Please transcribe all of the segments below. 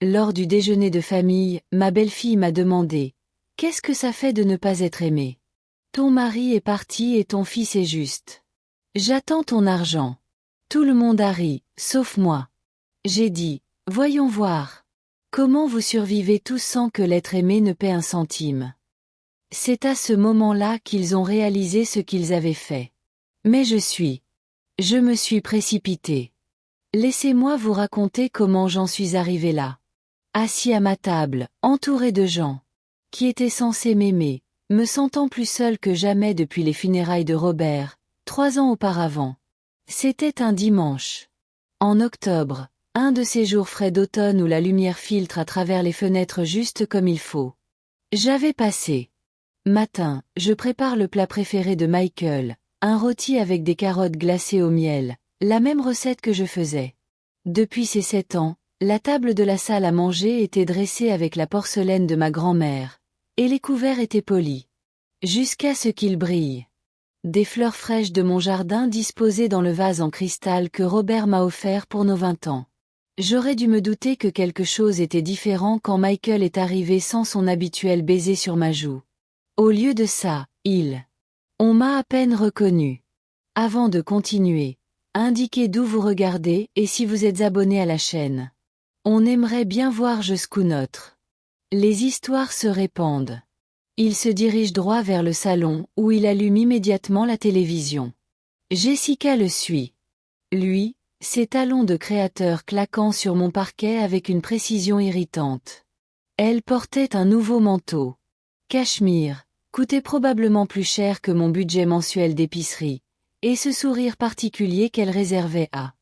Lors du déjeuner de famille, ma belle-fille m'a demandé: « Qu'est-ce que ça fait de ne pas être aimé? Ton mari est parti et ton fils est juste. J'attends ton argent. » Tout le monde a ri, sauf moi. J'ai dit: « Voyons voir. Comment vous survivez tous sans que l'être aimé ne paie un centime? » C'est à ce moment-là qu'ils ont réalisé ce qu'ils avaient fait. Mais je me suis précipitée. Laissez-moi vous raconter comment j'en suis arrivée là. Assis à ma table, entouré de gens qui étaient censés m'aimer, me sentant plus seule que jamais depuis les funérailles de Robert, 3 ans auparavant. C'était un dimanche. En octobre, un de ces jours frais d'automne où la lumière filtre à travers les fenêtres juste comme il faut. J'avais passé. Matin, je prépare le plat préféré de Michael, un rôti avec des carottes glacées au miel, la même recette que je faisais. Depuis ses 7 ans, la table de la salle à manger était dressée avec la porcelaine de ma grand-mère, et les couverts étaient polis. Jusqu'à ce qu'ils brillent. Des fleurs fraîches de mon jardin disposées dans le vase en cristal que Robert m'a offert pour nos 20 ans. J'aurais dû me douter que quelque chose était différent quand Michael est arrivé sans son habituel baiser sur ma joue. Au lieu de ça, on m'a à peine reconnu. Avant de continuer, indiquez d'où vous regardez et si vous êtes abonné à la chaîne. On aimerait bien voir jusqu'où notre. Les histoires se répandent. Il se dirige droit vers le salon où il allume immédiatement la télévision. Jessica le suit. Lui, ses talons de créateur claquant sur mon parquet avec une précision irritante. Elle portait un nouveau manteau. Cachemire, coûtait probablement plus cher que mon budget mensuel d'épicerie, et ce sourire particulier qu'elle réservait à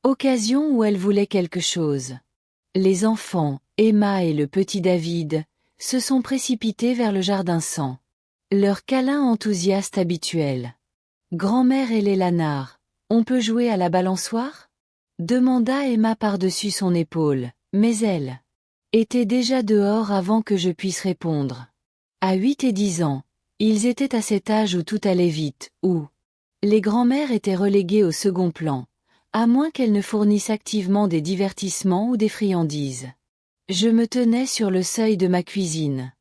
occasion où elle voulait quelque chose. Les enfants, Emma et le petit David, se sont précipités vers le jardin sans leur câlin enthousiaste habituel. Grand-mère et les lanards, on peut jouer à la balançoire? Demanda Emma par-dessus son épaule, mais elle était déjà dehors avant que je puisse répondre. À 8 et 10 ans, ils étaient à cet âge où tout allait vite, où les grand-mères étaient reléguées au second plan, à moins qu'elles ne fournissent activement des divertissements ou des friandises. Je me tenais sur le seuil de ma cuisine.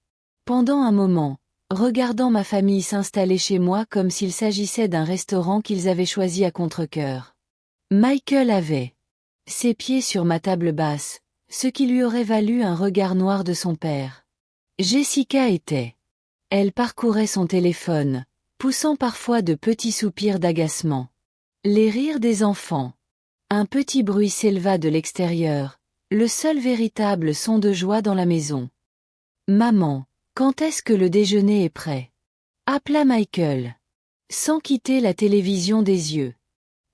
Pendant un moment, regardant ma famille s'installer chez moi comme s'il s'agissait d'un restaurant qu'ils avaient choisi à contre-cœur. Michael avait ses pieds sur ma table basse, ce qui lui aurait valu un regard noir de son père. Jessica était. Elle parcourait son téléphone, poussant parfois de petits soupirs d'agacement. Les rires des enfants. Un petit bruit s'éleva de l'extérieur, le seul véritable son de joie dans la maison. Maman, quand est-ce que le déjeuner est prêt? Appela Michael. Sans quitter la télévision des yeux.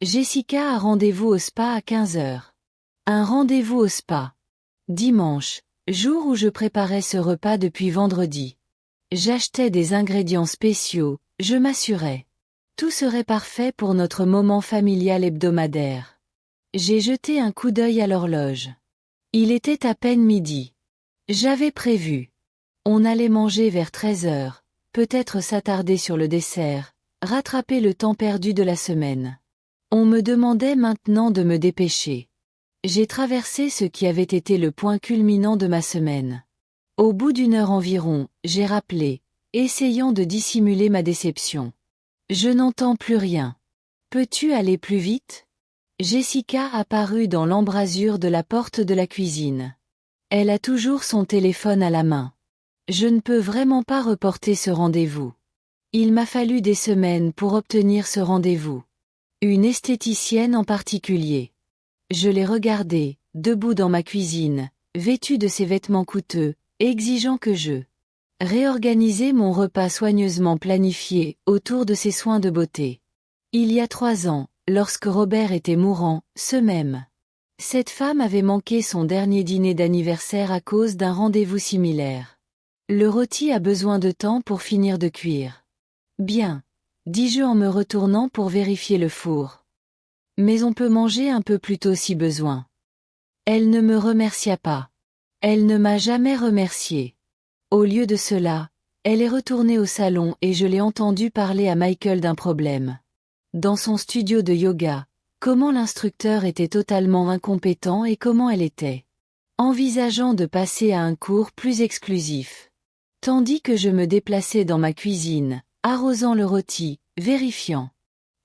Jessica a rendez-vous au spa à 15 heures. Un rendez-vous au spa. Dimanche, jour où je préparais ce repas depuis vendredi. J'achetais des ingrédients spéciaux, je m'assurais. Tout serait parfait pour notre moment familial hebdomadaire. J'ai jeté un coup d'œil à l'horloge. Il était à peine midi. J'avais prévu. On allait manger vers 13 heures, peut-être s'attarder sur le dessert, rattraper le temps perdu de la semaine. On me demandait maintenant de me dépêcher. J'ai traversé ce qui avait été le point culminant de ma semaine. Au bout d'1 heure environ, j'ai rappelé, essayant de dissimuler ma déception. Je n'entends plus rien. Peux-tu aller plus vite? Jessica apparut dans l'embrasure de la porte de la cuisine. Elle a toujours son téléphone à la main. Je ne peux vraiment pas reporter ce rendez-vous. Il m'a fallu des semaines pour obtenir ce rendez-vous. Une esthéticienne en particulier. Je l'ai regardée, debout dans ma cuisine, vêtue de ses vêtements coûteux, exigeant que je réorganisais mon repas soigneusement planifié autour de ses soins de beauté. Il y a 3 ans, lorsque Robert était mourant, ce même. Cette femme avait manqué son dernier dîner d'anniversaire à cause d'un rendez-vous similaire. Le rôti a besoin de temps pour finir de cuire. Bien, dis-je en me retournant pour vérifier le four. Mais on peut manger un peu plus tôt si besoin. Elle ne me remercia pas. Elle ne m'a jamais remercié. Au lieu de cela, elle est retournée au salon et je l'ai entendue parler à Michael d'un problème. Dans son studio de yoga, comment l'instructeur était totalement incompétent et comment elle était envisageant de passer à un cours plus exclusif. Tandis que je me déplaçais dans ma cuisine, arrosant le rôti, vérifiant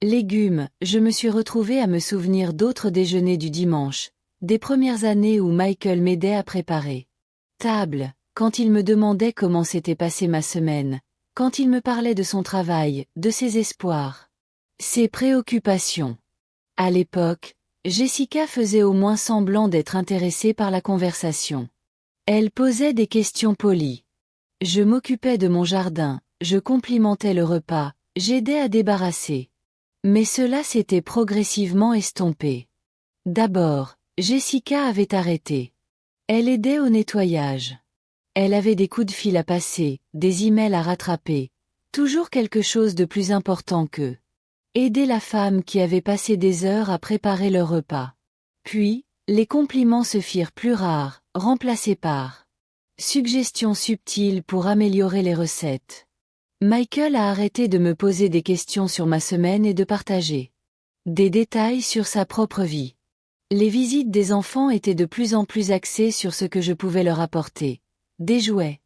légumes, je me suis retrouvée à me souvenir d'autres déjeuners du dimanche, des premières années où Michael m'aidait à préparer table, quand il me demandait comment s'était passée ma semaine, quand il me parlait de son travail, de ses espoirs, ses préoccupations. À l'époque, Jessica faisait au moins semblant d'être intéressée par la conversation. Elle posait des questions polies. Je m'occupais de mon jardin, je complimentais le repas, j'aidais à débarrasser. Mais cela s'était progressivement estompé. D'abord, Jessica avait arrêté. Elle aidait au nettoyage. Elle avait des coups de fil à passer, des emails à rattraper, toujours quelque chose de plus important que aider la femme qui avait passé des heures à préparer le repas. Puis, les compliments se firent plus rares, remplacés par suggestions subtiles pour améliorer les recettes. Michael a arrêté de me poser des questions sur ma semaine et de partager des détails sur sa propre vie. Les visites des enfants étaient de plus en plus axées sur ce que je pouvais leur apporter. Des jouets,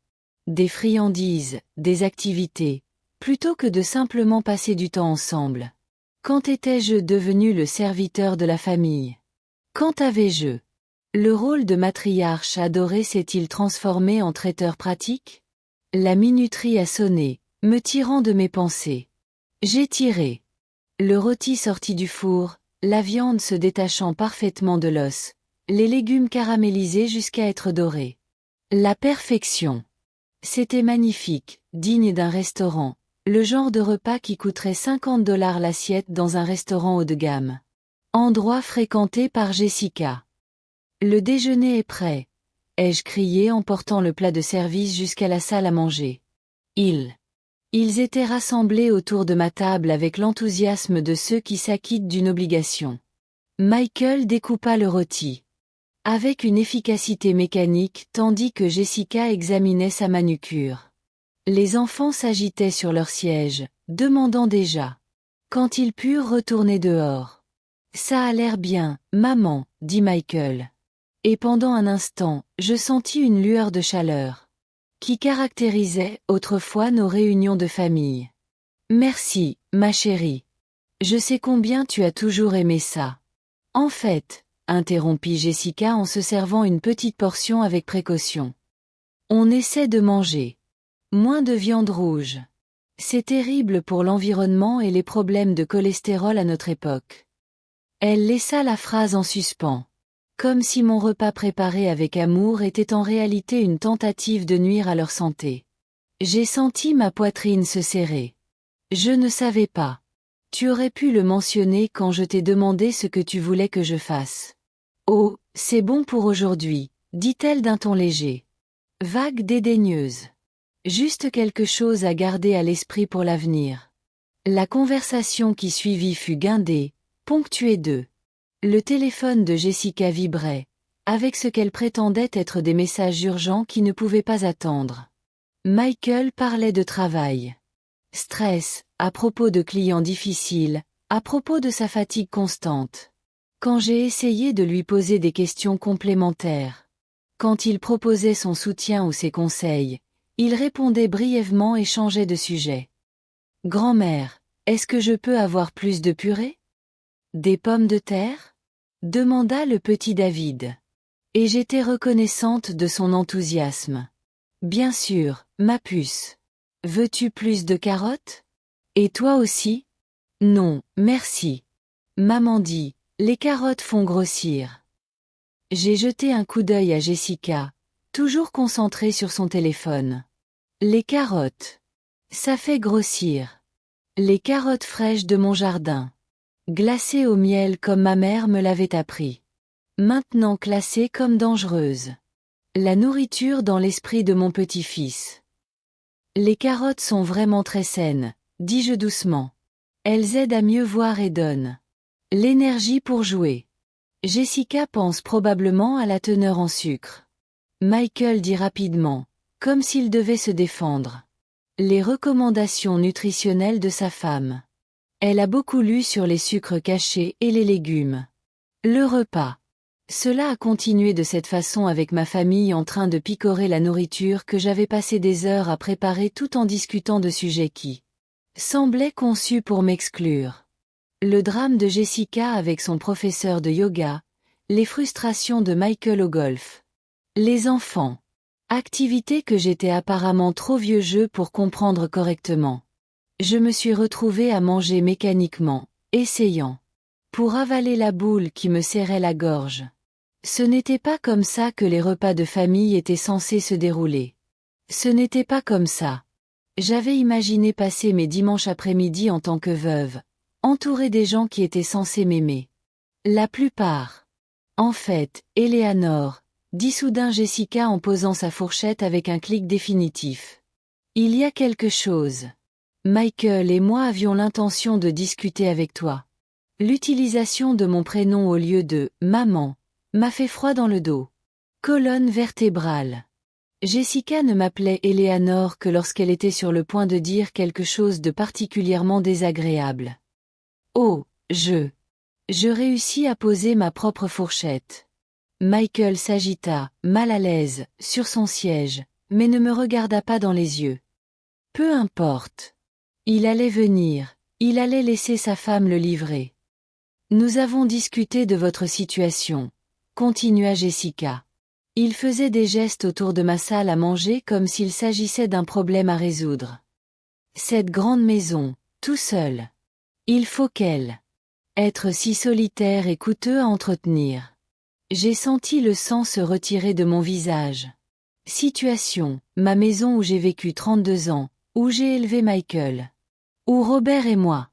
des friandises, des activités, plutôt que de simplement passer du temps ensemble. Quand étais-je devenu le serviteur de la famille? Quand avais-je le rôle de matriarche adoré s'est-il transformé en traiteur pratique? La minuterie a sonné, me tirant de mes pensées. J'ai tiré. Le rôti sorti du four, la viande se détachant parfaitement de l'os, les légumes caramélisés jusqu'à être dorés. La perfection. C'était magnifique, digne d'un restaurant, le genre de repas qui coûterait $50 l'assiette dans un restaurant haut de gamme. Endroit fréquenté par Jessica. Le déjeuner est prêt, ai-je crié en portant le plat de service jusqu'à la salle à manger. Ils étaient rassemblés autour de ma table avec l'enthousiasme de ceux qui s'acquittent d'une obligation. Michael découpa le rôti avec une efficacité mécanique tandis que Jessica examinait sa manucure. Les enfants s'agitaient sur leur siège, demandant déjà quand ils purent retourner dehors. Ça a l'air bien, maman, dit Michael. Et pendant un instant, je sentis une lueur de chaleur qui caractérisait autrefois nos réunions de famille. Merci, ma chérie. Je sais combien tu as toujours aimé ça. En fait, interrompit Jessica en se servant une petite portion avec précaution. On essaie de manger moins de viande rouge. C'est terrible pour l'environnement et les problèmes de cholestérol à notre époque. Elle laissa la phrase en suspens. Comme si mon repas préparé avec amour était en réalité une tentative de nuire à leur santé. J'ai senti ma poitrine se serrer. Je ne savais pas. Tu aurais pu le mentionner quand je t'ai demandé ce que tu voulais que je fasse. Oh, c'est bon pour aujourd'hui, dit-elle d'un ton léger. Vague dédaigneuse. Juste quelque chose à garder à l'esprit pour l'avenir. La conversation qui suivit fut guindée, ponctuée de. Le téléphone de Jessica vibrait, avec ce qu'elle prétendait être des messages urgents qui ne pouvaient pas attendre. Michael parlait de travail. Stress, à propos de clients difficiles, à propos de sa fatigue constante. Quand j'ai essayé de lui poser des questions complémentaires. Quand il proposait son soutien ou ses conseils, il répondait brièvement et changeait de sujet. Grand-mère, est-ce que je peux avoir plus de purée? Des pommes de terre? Demanda le petit David. Et j'étais reconnaissante de son enthousiasme. Bien sûr, ma puce. Veux-tu plus de carottes? Et toi aussi? Non, merci. Maman dit, les carottes font grossir. J'ai jeté un coup d'œil à Jessica, toujours concentrée sur son téléphone. Les carottes. Ça fait grossir. Les carottes fraîches de mon jardin. Glacées au miel comme ma mère me l'avait appris. Maintenant classées comme dangereuses. La nourriture dans l'esprit de mon petit-fils. Les carottes sont vraiment très saines, dis-je doucement. Elles aident à mieux voir et donnent l'énergie pour jouer. Jessica pense probablement à la teneur en sucre. Michael dit rapidement, comme s'il devait se défendre. Les recommandations nutritionnelles de sa femme. Elle a beaucoup lu sur les sucres cachés et les légumes. Le repas. Cela a continué de cette façon avec ma famille en train de picorer la nourriture que j'avais passé des heures à préparer tout en discutant de sujets qui semblaient conçus pour m'exclure. Le drame de Jessica avec son professeur de yoga, les frustrations de Michael au golf. Les enfants. Activité que j'étais apparemment trop vieux jeu pour comprendre correctement. Je me suis retrouvée à manger mécaniquement, essayant. Pour avaler la boule qui me serrait la gorge. Ce n'était pas comme ça que les repas de famille étaient censés se dérouler. Ce n'était pas comme ça. J'avais imaginé passer mes dimanches après-midi en tant que veuve, entourée des gens qui étaient censés m'aimer. La plupart. En fait, Eleanor, dit soudain Jessica en posant sa fourchette avec un clic définitif. Il y a quelque chose. Michael et moi avions l'intention de discuter avec toi. L'utilisation de mon prénom au lieu de « maman » m'a fait froid dans le dos. Colonne vertébrale. Jessica ne m'appelait Eleanor que lorsqu'elle était sur le point de dire quelque chose de particulièrement désagréable. Oh, je réussis à poser ma propre fourchette. Michael s'agita, mal à l'aise, sur son siège, mais ne me regarda pas dans les yeux. Peu importe. Il allait venir, il allait laisser sa femme le livrer. Nous avons discuté de votre situation, continua Jessica. Il faisait des gestes autour de ma salle à manger comme s'il s'agissait d'un problème à résoudre. Cette grande maison, tout seul. Il faut qu'elle. Être si solitaire et coûteux à entretenir. J'ai senti le sang se retirer de mon visage. Situation, ma maison où j'ai vécu 32 ans, où j'ai élevé Michael. Où Robert et moi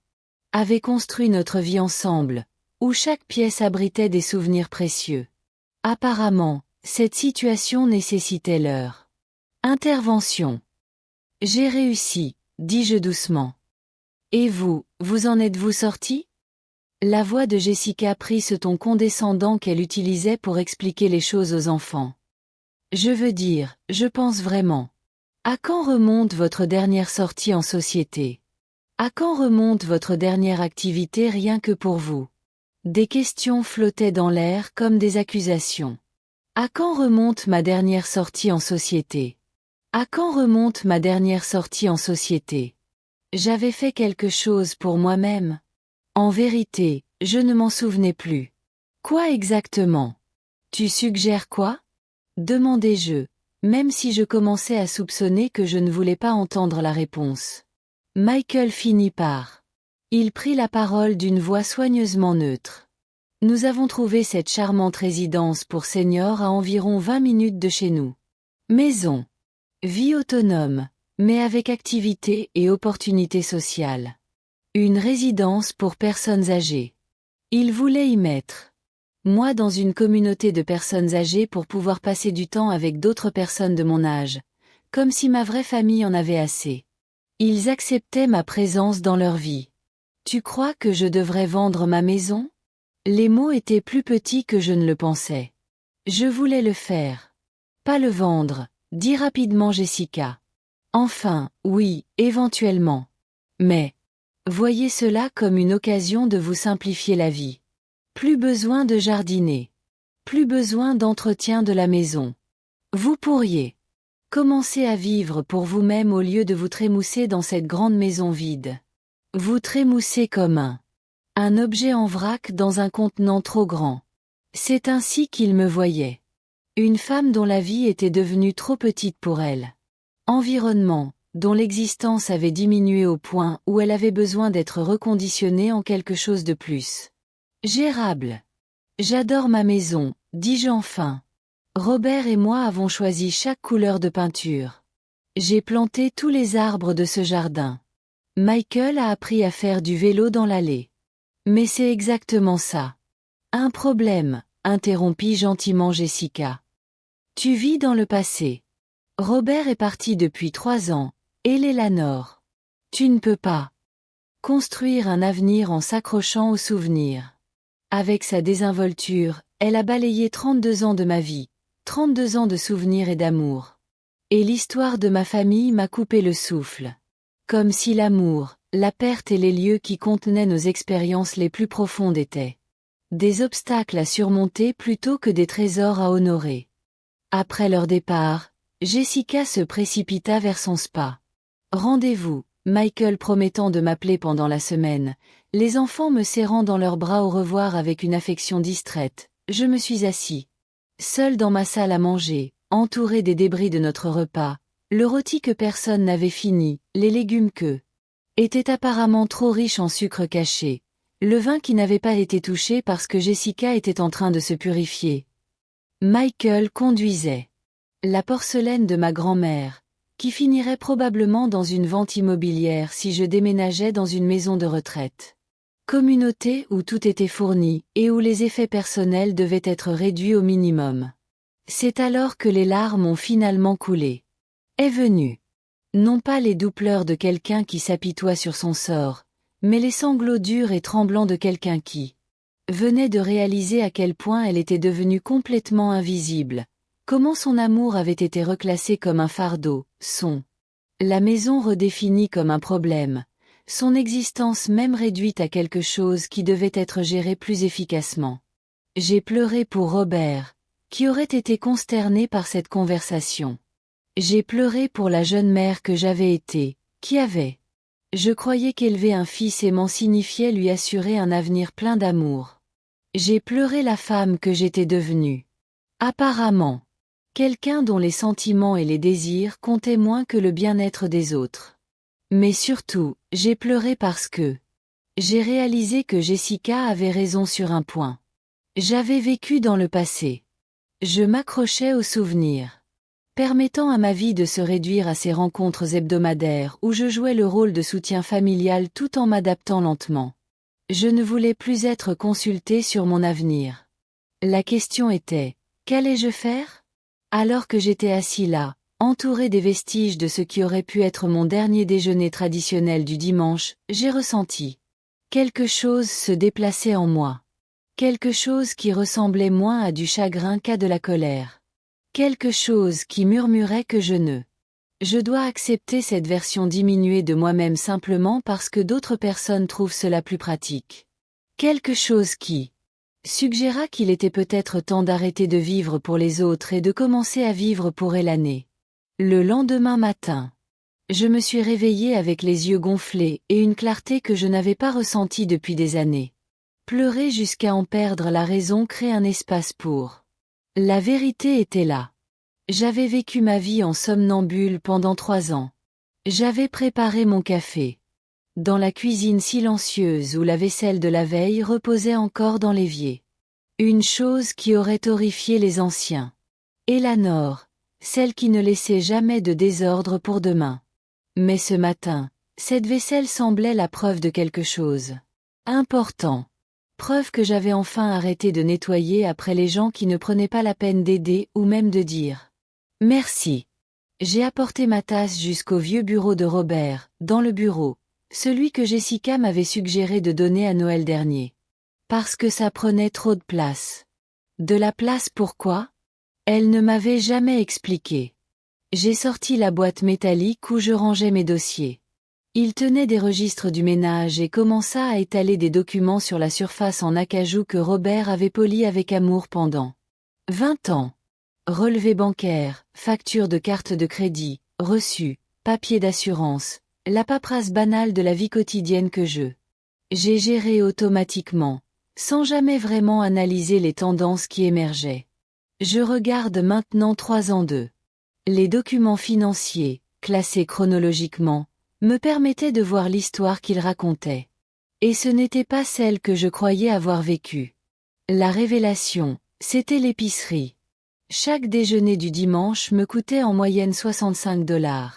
avaient construit notre vie ensemble, où chaque pièce abritait des souvenirs précieux. Apparemment, cette situation nécessitait leur intervention. J'ai réussi, dis-je doucement. Et vous, vous en êtes-vous sorti? La voix de Jessica prit ce ton condescendant qu'elle utilisait pour expliquer les choses aux enfants. Je veux dire, je pense vraiment. À quand remonte votre dernière sortie en société? À quand remonte votre dernière activité rien que pour vous? Des questions flottaient dans l'air comme des accusations. À quand remonte ma dernière sortie en société? À quand remonte ma dernière sortie en société? J'avais fait quelque chose pour moi-même. En vérité, je ne m'en souvenais plus. Quoi exactement? Tu suggères quoi? Demandai-je, même si je commençais à soupçonner que je ne voulais pas entendre la réponse. Michael finit par. Il prit la parole d'une voix soigneusement neutre. Nous avons trouvé cette charmante résidence pour seniors à environ 20 minutes de chez nous. Maison. Vie autonome, mais avec activité et opportunités sociales. Une résidence pour personnes âgées. Il voulait y mettre. Moi dans une communauté de personnes âgées pour pouvoir passer du temps avec d'autres personnes de mon âge, comme si ma vraie famille en avait assez. Ils acceptaient ma présence dans leur vie. Tu crois que je devrais vendre ma maison? Les mots étaient plus petits que je ne le pensais. Je voulais le faire. Pas le vendre, dit rapidement Jessica. Enfin, oui, éventuellement. Mais, voyez cela comme une occasion de vous simplifier la vie. Plus besoin de jardiner. Plus besoin d'entretien de la maison. Vous pourriez commencer à vivre pour vous-même au lieu de vous trémousser dans cette grande maison vide. Vous trémoussez comme un objet en vrac dans un contenant trop grand. C'est ainsi qu'il me voyait. Une femme dont la vie était devenue trop petite pour elle. Environnement, dont l'existence avait diminué au point où elle avait besoin d'être reconditionnée en quelque chose de plus gérable. J'adore ma maison, dis-je enfin. Robert et moi avons choisi chaque couleur de peinture. J'ai planté tous les arbres de ce jardin. Michael a appris à faire du vélo dans l'allée. Mais c'est exactement ça. Un problème, interrompit gentiment Jessica. Tu vis dans le passé. Robert est parti depuis 3 ans, et Eleanor. Tu ne peux pas construire un avenir en s'accrochant aux souvenirs. Avec sa désinvolture, elle a balayé 32 ans de ma vie, 32 ans de souvenirs et d'amour. Et l'histoire de ma famille m'a coupé le souffle. Comme si l'amour, la perte et les lieux qui contenaient nos expériences les plus profondes étaient Des obstacles à surmonter plutôt que des trésors à honorer. Après leur départ, Jessica se précipita vers son spa. Rendez-vous, Michael promettant de m'appeler pendant la semaine, les enfants me serrant dans leurs bras au revoir avec une affection distraite, je me suis assis. Seul dans ma salle à manger, entouré des débris de notre repas, le rôti que personne n'avait fini, les légumes que étaient apparemment trop riches en sucre caché, le vin qui n'avait pas été touché parce que Jessica était en train de se purifier. Michael conduisait. La porcelaine de ma grand-mère, qui finirait probablement dans une vente immobilière si je déménageais dans une maison de retraite. Communauté où tout était fourni et où les effets personnels devaient être réduits au minimum. C'est alors que les larmes ont finalement coulé. Est venu. Non pas les doux pleurs de quelqu'un qui s'apitoie sur son sort, mais les sanglots durs et tremblants de quelqu'un qui venait de réaliser à quel point elle était devenue complètement invisible, comment son amour avait été reclassé comme un fardeau, la maison redéfinie comme un problème, son existence même réduite à quelque chose qui devait être géré plus efficacement. J'ai pleuré pour Robert, qui aurait été consterné par cette conversation. J'ai pleuré pour la jeune mère que j'avais été, qui avait. Je croyais qu'élever un fils aimant signifiait lui assurer un avenir plein d'amour. J'ai pleuré la femme que j'étais devenue. Apparemment. Quelqu'un dont les sentiments et les désirs comptaient moins que le bien-être des autres. Mais surtout, j'ai pleuré parce que j'ai réalisé que Jessica avait raison sur un point. J'avais vécu dans le passé. Je m'accrochais aux souvenirs, permettant à ma vie de se réduire à ces rencontres hebdomadaires où je jouais le rôle de soutien familial tout en m'adaptant lentement. Je ne voulais plus être consultée sur mon avenir. La question était, qu'allais-je faire? Alors que j'étais assis là, entouré des vestiges de ce qui aurait pu être mon dernier déjeuner traditionnel du dimanche, j'ai ressenti. Quelque chose se déplaçait en moi. Quelque chose qui ressemblait moins à du chagrin qu'à de la colère. Quelque chose qui murmurait que je dois accepter cette version diminuée de moi-même simplement parce que d'autres personnes trouvent cela plus pratique. Quelque chose qui suggéra qu'il était peut-être temps d'arrêter de vivre pour les autres et de commencer à vivre pour Elané. Le lendemain matin, je me suis réveillée avec les yeux gonflés et une clarté que je n'avais pas ressentie depuis des années. Pleurer jusqu'à en perdre la raison crée un espace pour. La vérité était là. J'avais vécu ma vie en somnambule pendant 3 ans. J'avais préparé mon café. Dans la cuisine silencieuse où la vaisselle de la veille reposait encore dans l'évier. Une chose qui aurait horrifié les anciens. Eleanor, celle qui ne laissait jamais de désordre pour demain. Mais ce matin, cette vaisselle semblait la preuve de quelque chose. Important. Preuve que j'avais enfin arrêté de nettoyer après les gens qui ne prenaient pas la peine d'aider ou même de dire. Merci. J'ai apporté ma tasse jusqu'au vieux bureau de Robert, dans le bureau, celui que Jessica m'avait suggéré de donner à Noël dernier. Parce que ça prenait trop de place. De la place pourquoi? Elle ne m'avait jamais expliqué. J'ai sorti la boîte métallique où je rangeais mes dossiers. Il tenait des registres du ménage et commença à étaler des documents sur la surface en acajou que Robert avait poli avec amour pendant 20 ans. Relevés bancaires, factures de carte de crédit, reçus, papiers d'assurance, la paperasse banale de la vie quotidienne que j'ai géré automatiquement, sans jamais vraiment analyser les tendances qui émergeaient. Je regarde maintenant 3 ans de. Les documents financiers, classés chronologiquement, me permettaient de voir l'histoire qu'ils racontaient. Et ce n'était pas celle que je croyais avoir vécue. La révélation, c'était l'épicerie. Chaque déjeuner du dimanche me coûtait en moyenne 65 $.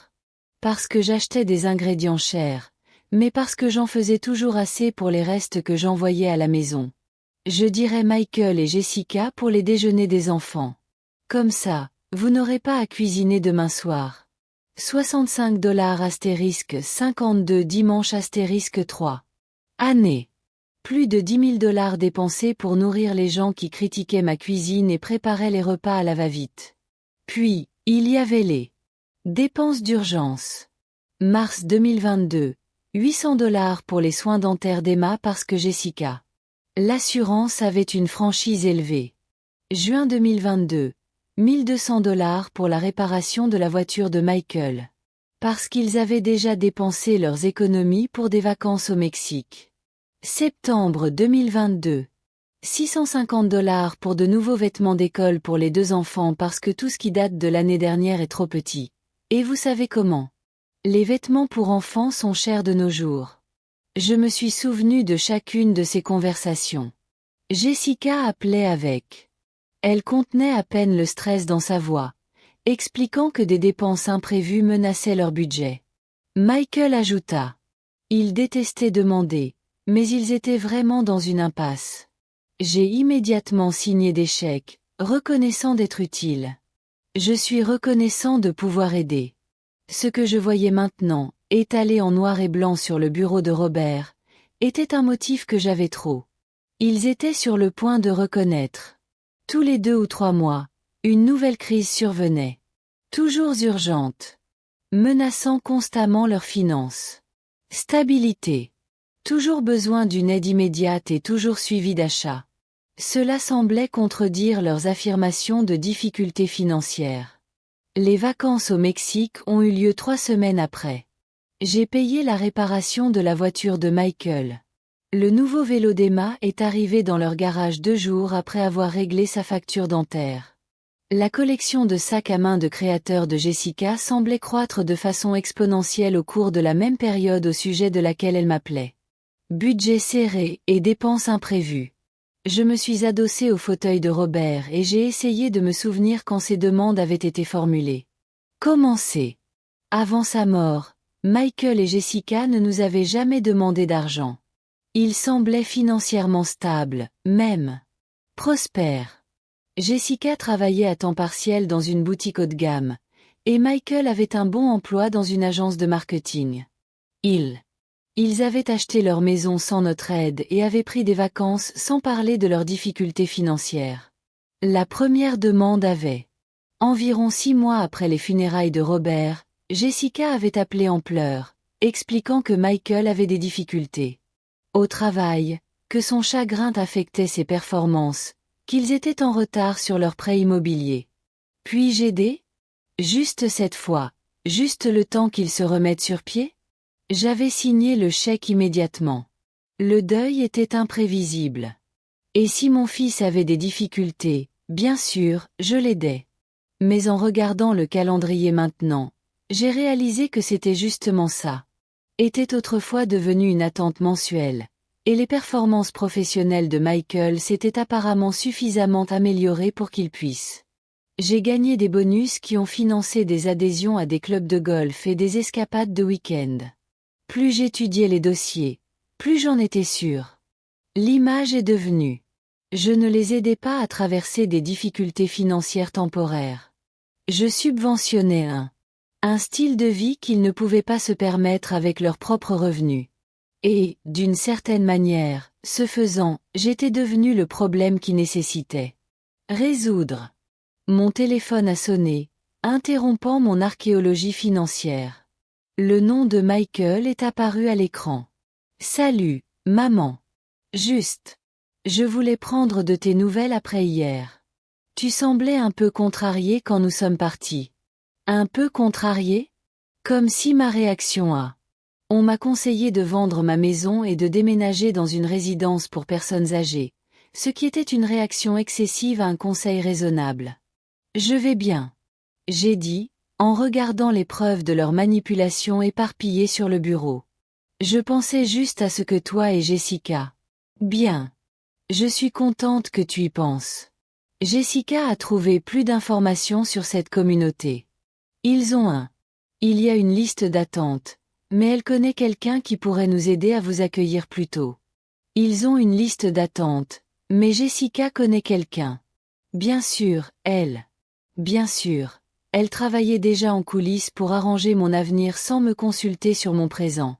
Parce que j'achetais des ingrédients chers, mais parce que j'en faisais toujours assez pour les restes que j'envoyais à la maison. Je dirais Michael et Jessica pour les déjeuners des enfants. Comme ça, vous n'aurez pas à cuisiner demain soir. 65 $ 52 dimanche 3. Année. Plus de 10 000 $ dépensés pour nourrir les gens qui critiquaient ma cuisine et préparaient les repas à la va-vite. Puis, il y avait les dépenses d'urgence. Mars 2022. 800 $ pour les soins dentaires d'Emma parce que Jessica L'assurance avait une franchise élevée. Juin 2022. $1 200 pour la réparation de la voiture de Michael. Parce qu'ils avaient déjà dépensé leurs économies pour des vacances au Mexique. Septembre 2022. $650 pour de nouveaux vêtements d'école pour les 2 enfants parce que tout ce qui date de l'année dernière est trop petit. Et vous savez comment? Les vêtements pour enfants sont chers de nos jours. Je me suis souvenu de chacune de ces conversations. Jessica appelait avec. Elle contenait à peine le stress dans sa voix, expliquant que des dépenses imprévues menaçaient leur budget. Michael ajouta. Ils détestaient demander, mais ils étaient vraiment dans une impasse. J'ai immédiatement signé des chèques, reconnaissant d'être utile. Je suis reconnaissant de pouvoir aider. Ce que je voyais maintenant, étalé en noir et blanc sur le bureau de Robert, était un motif que j'avais trop. Ils étaient sur le point de reconnaître. Tous les 2 ou 3 mois, une nouvelle crise survenait. Toujours urgente. Menaçant constamment leurs finances. Stabilité. Toujours besoin d'une aide immédiate et toujours suivie d'achats. Cela semblait contredire leurs affirmations de difficultés financières. Les vacances au Mexique ont eu lieu 3 semaines après. J'ai payé la réparation de la voiture de Michael. Le nouveau vélo d'Emma est arrivé dans leur garage 2 jours après avoir réglé sa facture dentaire. La collection de sacs à main de créateurs de Jessica semblait croître de façon exponentielle au cours de la même période au sujet de laquelle elle m'appelait. Budget serré et dépenses imprévues. Je me suis adossée au fauteuil de Robert et j'ai essayé de me souvenir quand ces demandes avaient été formulées. Commencer. Avant sa mort, Michael et Jessica ne nous avaient jamais demandé d'argent. Ils semblaient financièrement stables, même prospères. Jessica travaillait à temps partiel dans une boutique haut de gamme, et Michael avait un bon emploi dans une agence de marketing. Ils avaient acheté leur maison sans notre aide et avaient pris des vacances sans parler de leurs difficultés financières. La première demande avait. Environ 6 mois après les funérailles de Robert, Jessica avait appelé en pleurs, expliquant que Michael avait des difficultés. Au travail, que son chagrin affectait ses performances, qu'ils étaient en retard sur leur prêt immobilier. Puis-je aider? Juste cette fois, juste le temps qu'ils se remettent sur pied? J'avais signé le chèque immédiatement. Le deuil était imprévisible. Et si mon fils avait des difficultés, bien sûr, je l'aidais. Mais en regardant le calendrier maintenant, j'ai réalisé que c'était justement ça. Était autrefois devenu une attente mensuelle, et les performances professionnelles de Michael s'étaient apparemment suffisamment améliorées pour qu'il puisse. J'ai gagné des bonus qui ont financé des adhésions à des clubs de golf et des escapades de week-end. Plus j'étudiais les dossiers, plus j'en étais sûr. L'image est devenue. Je ne les aidais pas à traverser des difficultés financières temporaires. Je subventionnais un style de vie qu'ils ne pouvaient pas se permettre avec leurs propres revenus. Et, d'une certaine manière, ce faisant, j'étais devenu le problème qui nécessitait résoudre. Mon téléphone a sonné, interrompant mon archéologie financière. Le nom de Michael est apparu à l'écran. Salut, maman. Juste. Je voulais prendre de tes nouvelles après hier. Tu semblais un peu contrarié quand nous sommes partis. Un peu contrarié? Comme si ma réaction a. On m'a conseillé de vendre ma maison et de déménager dans une résidence pour personnes âgées, ce qui était une réaction excessive à un conseil raisonnable. Je vais bien. J'ai dit, en regardant les preuves de leur manipulation éparpillées sur le bureau. Je pensais juste à ce que toi et Jessica. Bien. Je suis contente que tu y penses. Jessica a trouvé plus d'informations sur cette communauté. Il y a une liste d'attente, mais elle connaît quelqu'un qui pourrait nous aider à vous accueillir plus tôt. Ils ont une liste d'attente, mais Jessica connaît quelqu'un. Bien sûr, elle. Bien sûr. Elle travaillait déjà en coulisses pour arranger mon avenir sans me consulter sur mon présent.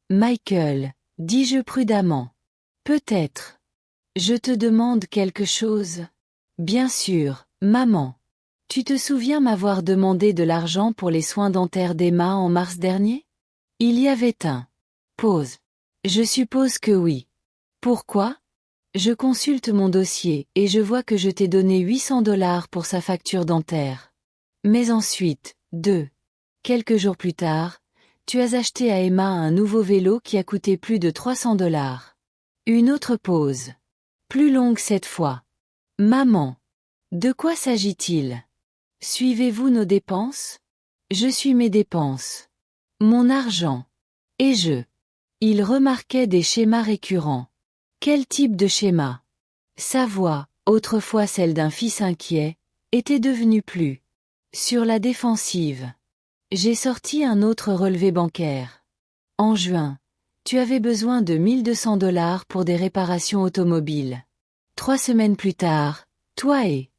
Michael, dis-je prudemment. Peut-être. Je te demande quelque chose? Bien sûr, maman. Tu te souviens m'avoir demandé de l'argent pour les soins dentaires d'Emma en mars dernier? Il y avait un. Pause. Je suppose que oui. Pourquoi? Je consulte mon dossier et je vois que je t'ai donné $800 pour sa facture dentaire. Mais ensuite, quelques jours plus tard, tu as acheté à Emma un nouveau vélo qui a coûté plus de $300. Une autre pause. Plus longue cette fois. Maman. De quoi s'agit-il? Suivez-vous nos dépenses? Je suis mes dépenses. Mon argent. Et je. Il remarquait des schémas récurrents. Quel type de schéma? Sa voix, autrefois celle d'un fils inquiet, était devenue plus sur la défensive. J'ai sorti un autre relevé bancaire. En juin, tu avais besoin de $1200 pour des réparations automobiles. 3 semaines plus tard, toi et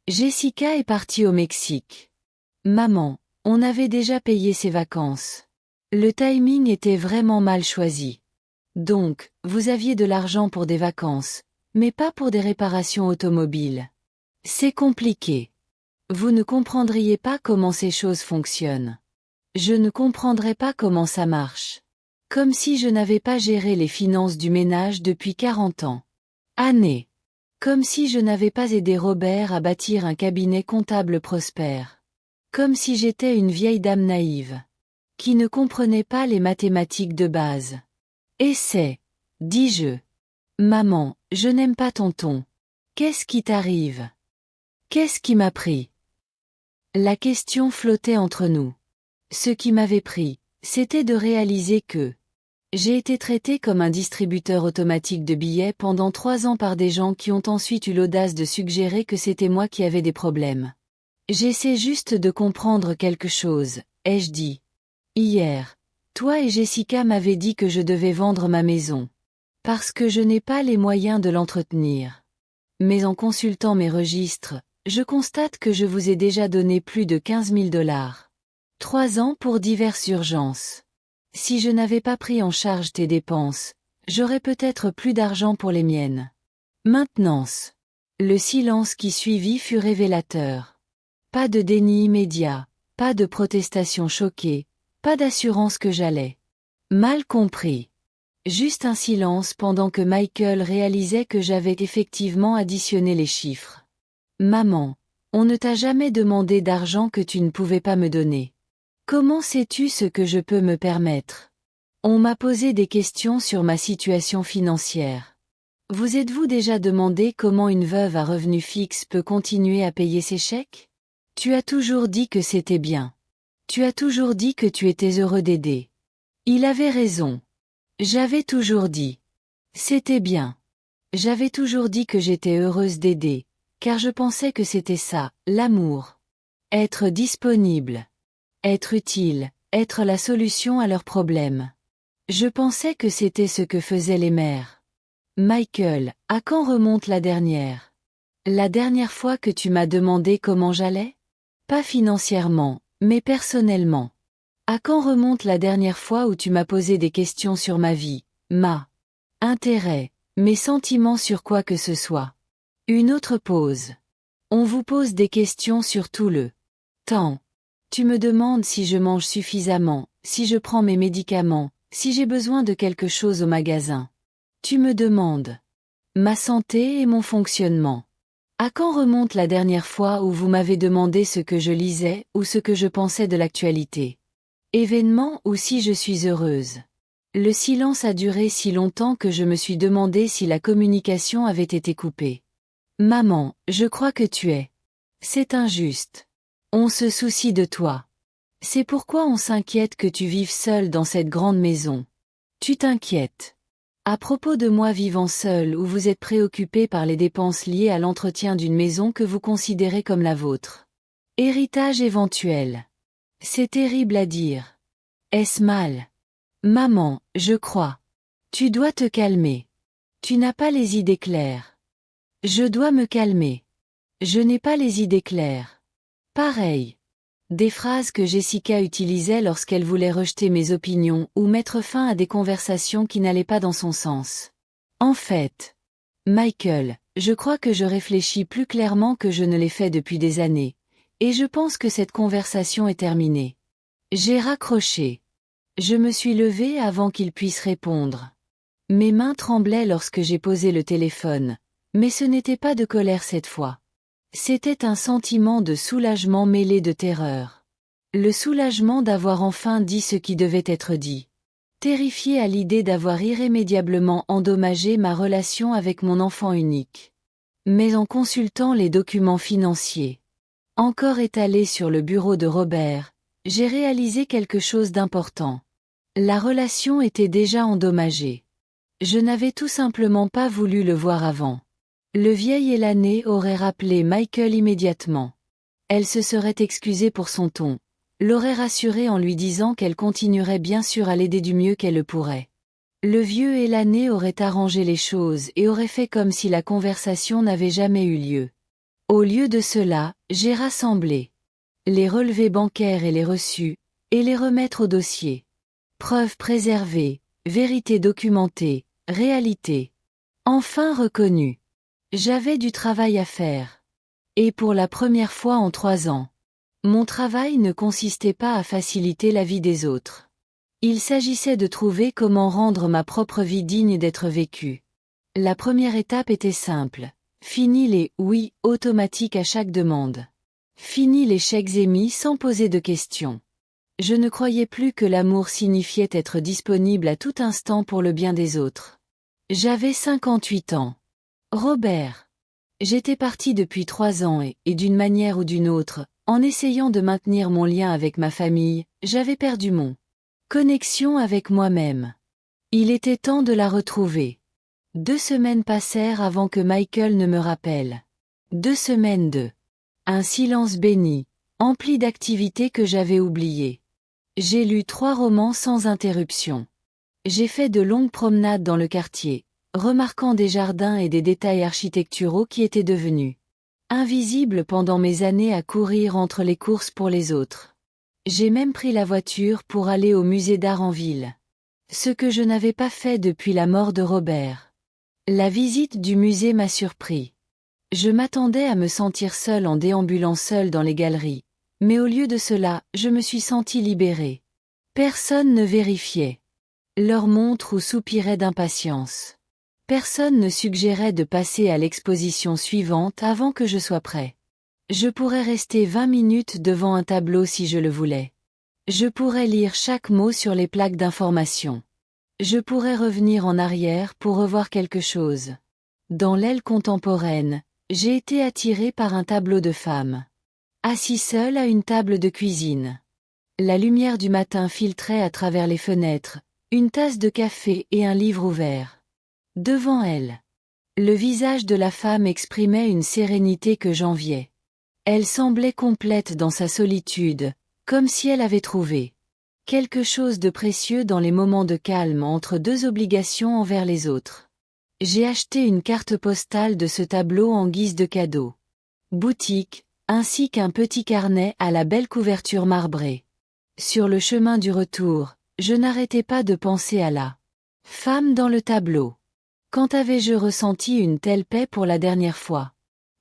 Jessica est partie au Mexique. Maman, on avait déjà payé ses vacances. Le timing était vraiment mal choisi. Donc, vous aviez de l'argent pour des vacances, mais pas pour des réparations automobiles. C'est compliqué. Vous ne comprendriez pas comment ces choses fonctionnent. Je ne comprendrais pas comment ça marche. Comme si je n'avais pas géré les finances du ménage depuis 40 ans. Année. Comme si je n'avais pas aidé Robert à bâtir un cabinet comptable prospère. Comme si j'étais une vieille dame naïve. Qui ne comprenait pas les mathématiques de base. Essaie, dis-je. Maman, je n'aime pas ton ton. Qu'est-ce qui t'arrive? Qu'est-ce qui m'a pris? La question flottait entre nous. Ce qui m'avait pris, c'était de réaliser que j'ai été traité comme un distributeur automatique de billets pendant 3 ans par des gens qui ont ensuite eu l'audace de suggérer que c'était moi qui avais des problèmes. J'essaie juste de comprendre quelque chose, ai-je dit. Hier, toi et Jessica m'avez dit que je devais vendre ma maison. Parce que je n'ai pas les moyens de l'entretenir. Mais en consultant mes registres, je constate que je vous ai déjà donné plus de $15 000. 3 ans pour diverses urgences. Si je n'avais pas pris en charge tes dépenses, j'aurais peut-être plus d'argent pour les miennes. Maintenance. Le silence qui suivit fut révélateur. Pas de déni immédiat, pas de protestation choquée, pas d'assurance que j'allais. Mal compris. Juste un silence pendant que Michael réalisait que j'avais effectivement additionné les chiffres. Maman, on ne t'a jamais demandé d'argent que tu ne pouvais pas me donner. Comment sais-tu ce que je peux me permettre? On m'a posé des questions sur ma situation financière. Vous êtes-vous déjà demandé comment une veuve à revenu fixe peut continuer à payer ses chèques? Tu as toujours dit que c'était bien. Tu as toujours dit que tu étais heureux d'aider. Il avait raison. J'avais toujours dit. C'était bien. J'avais toujours dit que j'étais heureuse d'aider, car je pensais que c'était ça, l'amour. Être disponible. Être utile, être la solution à leurs problèmes. Je pensais que c'était ce que faisaient les mères. Michael, à quand remonte la dernière? La dernière fois que tu m'as demandé comment j'allais? Pas financièrement, mais personnellement. À quand remonte la dernière fois où tu m'as posé des questions sur ma vie, ma intérêt, mes sentiments sur quoi que ce soit? Une autre pause. On vous pose des questions sur tout le temps. Tu me demandes si je mange suffisamment, si je prends mes médicaments, si j'ai besoin de quelque chose au magasin. Tu me demandes ma santé et mon fonctionnement. À quand remonte la dernière fois où vous m'avez demandé ce que je lisais ou ce que je pensais de l'actualité? Événement ou si je suis heureuse. Le silence a duré si longtemps que je me suis demandé si la communication avait été coupée. Maman, je crois que tu es. C'est injuste. On se soucie de toi. C'est pourquoi on s'inquiète que tu vives seule dans cette grande maison. Tu t'inquiètes. À propos de moi vivant seule ou vous êtes préoccupé par les dépenses liées à l'entretien d'une maison que vous considérez comme la vôtre. Héritage éventuel. C'est terrible à dire. Est-ce mal? Maman, je crois. Tu dois te calmer. Tu n'as pas les idées claires. Je dois me calmer. Je n'ai pas les idées claires. Pareil. Des phrases que Jessica utilisait lorsqu'elle voulait rejeter mes opinions ou mettre fin à des conversations qui n'allaient pas dans son sens. En fait, Michael, je crois que je réfléchis plus clairement que je ne l'ai fait depuis des années, et je pense que cette conversation est terminée. J'ai raccroché. Je me suis levée avant qu'il puisse répondre. Mes mains tremblaient lorsque j'ai posé le téléphone, mais ce n'était pas de colère cette fois. C'était un sentiment de soulagement mêlé de terreur. Le soulagement d'avoir enfin dit ce qui devait être dit. Terrifiée à l'idée d'avoir irrémédiablement endommagé ma relation avec mon enfant unique. Mais en consultant les documents financiers, encore étalés sur le bureau de Robert, j'ai réalisé quelque chose d'important. La relation était déjà endommagée. Je n'avais tout simplement pas voulu le voir avant. Le vieil Elané aurait rappelé Michael immédiatement. Elle se serait excusée pour son ton, l'aurait rassuré en lui disant qu'elle continuerait bien sûr à l'aider du mieux qu'elle le pourrait. Le vieux Elané aurait arrangé les choses et aurait fait comme si la conversation n'avait jamais eu lieu. Au lieu de cela, j'ai rassemblé les relevés bancaires et les reçus, et les remettre au dossier. Preuves préservées, vérité documentée, réalité. Enfin reconnue. J'avais du travail à faire. Et pour la première fois en 3 ans. Mon travail ne consistait pas à faciliter la vie des autres. Il s'agissait de trouver comment rendre ma propre vie digne d'être vécue. La première étape était simple. Fini les « oui » automatiques à chaque demande. Fini les chèques émis sans poser de questions. Je ne croyais plus que l'amour signifiait être disponible à tout instant pour le bien des autres. J'avais 58 ans. Robert. J'étais partie depuis 3 ans et d'une manière ou d'une autre, en essayant de maintenir mon lien avec ma famille, j'avais perdu mon connexion avec moi-même. Il était temps de la retrouver. 2 semaines passèrent avant que Michael ne me rappelle. 2 semaines de un silence béni, empli d'activités que j'avais oubliées. J'ai lu 3 romans sans interruption. J'ai fait de longues promenades dans le quartier, remarquant des jardins et des détails architecturaux qui étaient devenus invisibles pendant mes années à courir entre les courses pour les autres. J'ai même pris la voiture pour aller au musée d'art en ville. Ce que je n'avais pas fait depuis la mort de Robert. La visite du musée m'a surpris. Je m'attendais à me sentir seule en déambulant seule dans les galeries, mais au lieu de cela, je me suis sentie libérée. Personne ne vérifiait leur montre ou soupirait d'impatience. Personne ne suggérait de passer à l'exposition suivante avant que je sois prêt. Je pourrais rester 20 minutes devant un tableau si je le voulais. Je pourrais lire chaque mot sur les plaques d'information. Je pourrais revenir en arrière pour revoir quelque chose. Dans l'aile contemporaine, j'ai été attirée par un tableau de femme. Assis seule à une table de cuisine. La lumière du matin filtrait à travers les fenêtres, une tasse de café et un livre ouvert. Devant elle. Le visage de la femme exprimait une sérénité que j'enviais. Elle semblait complète dans sa solitude, comme si elle avait trouvé quelque chose de précieux dans les moments de calme entre 2 obligations envers les autres. J'ai acheté une carte postale de ce tableau en guise de cadeau. Boutique, ainsi qu'un petit carnet à la belle couverture marbrée. Sur le chemin du retour, je n'arrêtais pas de penser à la femme dans le tableau. Quand avais-je ressenti une telle paix pour la dernière fois?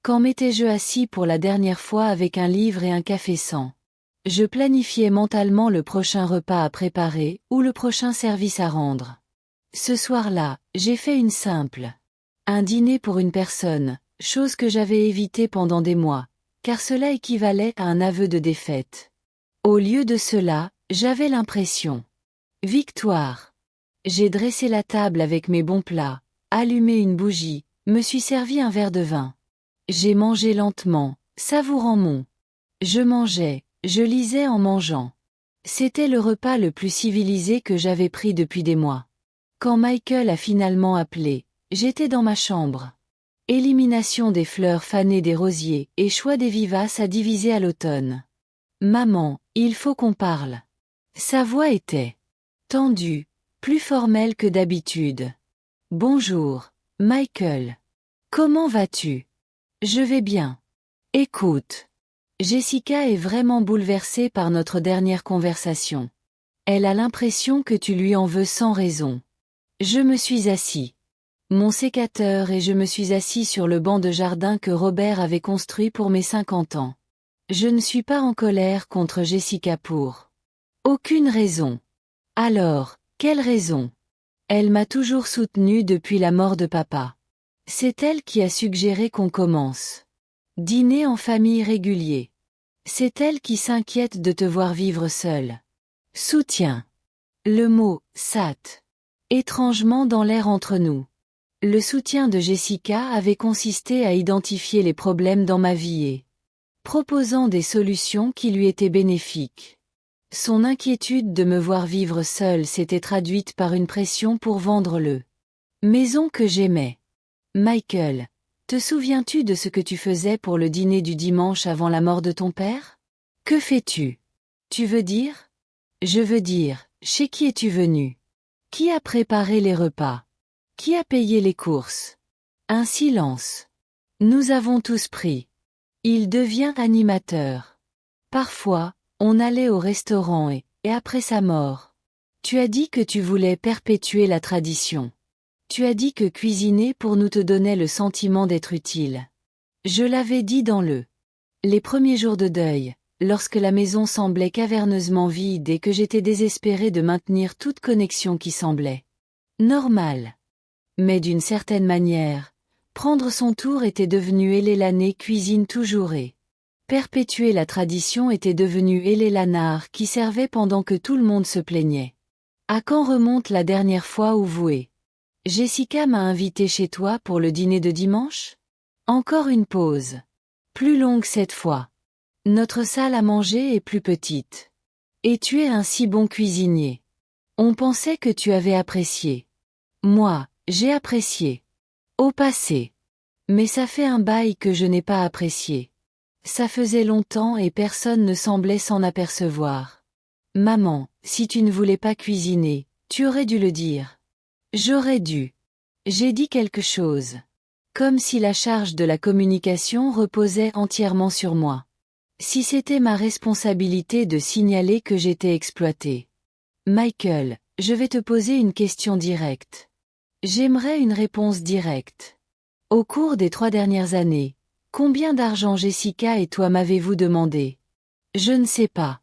Quand m'étais-je assis pour la dernière fois avec un livre et un café sans? Je planifiais mentalement le prochain repas à préparer ou le prochain service à rendre. Ce soir-là, j'ai fait une simple. Un dîner pour une personne, chose que j'avais évitée pendant des mois, car cela équivalait à un aveu de défaite. Au lieu de cela, j'avais l'impression. Victoire. J'ai dressé la table avec mes bons plats, allumé une bougie, me suis servi un verre de vin. J'ai mangé lentement, savourant mon. Je mangeais, je lisais en mangeant. C'était le repas le plus civilisé que j'avais pris depuis des mois. Quand Michael a finalement appelé, j'étais dans ma chambre. Élimination des fleurs fanées des rosiers et choix des vivaces à diviser à l'automne. Maman, il faut qu'on parle. Sa voix était tendue, plus formelle que d'habitude. Bonjour, Michael. Comment vas-tu? Je vais bien. Écoute. Jessica est vraiment bouleversée par notre dernière conversation. Elle a l'impression que tu lui en veux sans raison. Je me suis assis. Mon sécateur et je me suis assis sur le banc de jardin que Robert avait construit pour mes 50 ans. Je ne suis pas en colère contre Jessica pour aucune raison. Alors, quelle raison? Elle m'a toujours soutenue depuis la mort de papa. C'est elle qui a suggéré qu'on commence. Dîner en famille régulier. C'est elle qui s'inquiète de te voir vivre seule. Soutien. Le mot « sat » étrangement dans l'air entre nous. Le soutien de Jessica avait consisté à identifier les problèmes dans ma vie et proposant des solutions qui lui étaient bénéfiques. Son inquiétude de me voir vivre seule s'était traduite par une pression pour vendre le maison que j'aimais. Michael, te souviens-tu de ce que tu faisais pour le dîner du dimanche avant la mort de ton père? Que fais-tu? Tu veux dire? Je veux dire, chez qui es-tu venu? Qui a préparé les repas? Qui a payé les courses? Un silence. Nous avons tous pris. Il devient animateur. Parfois, on allait au restaurant et après sa mort. Tu as dit que tu voulais perpétuer la tradition. Tu as dit que cuisiner pour nous te donnait le sentiment d'être utile. Je l'avais dit dans les premiers jours de deuil, lorsque la maison semblait caverneusement vide et que j'étais désespéré de maintenir toute connexion qui semblait normale. Mais d'une certaine manière, prendre son tour était devenu Élélane cuisine toujours et perpétuer la tradition était devenu Élélanar qui servait pendant que tout le monde se plaignait. À quand remonte la dernière fois où voué? Jessica m'a invité chez toi pour le dîner de dimanche? Encore une pause. Plus longue cette fois. Notre salle à manger est plus petite. Et tu es un si bon cuisinier. On pensait que tu avais apprécié. Moi, j'ai apprécié. Au passé. Mais ça fait un bail que je n'ai pas apprécié. Ça faisait longtemps et personne ne semblait s'en apercevoir. Maman, si tu ne voulais pas cuisiner, tu aurais dû le dire. J'aurais dû. J'ai dit quelque chose. Comme si la charge de la communication reposait entièrement sur moi. Si c'était ma responsabilité de signaler que j'étais exploité. Michael, je vais te poser une question directe. J'aimerais une réponse directe. Au cours des 3 dernières années, combien d'argent Jessica et toi m'avez-vous demandé? Je ne sais pas.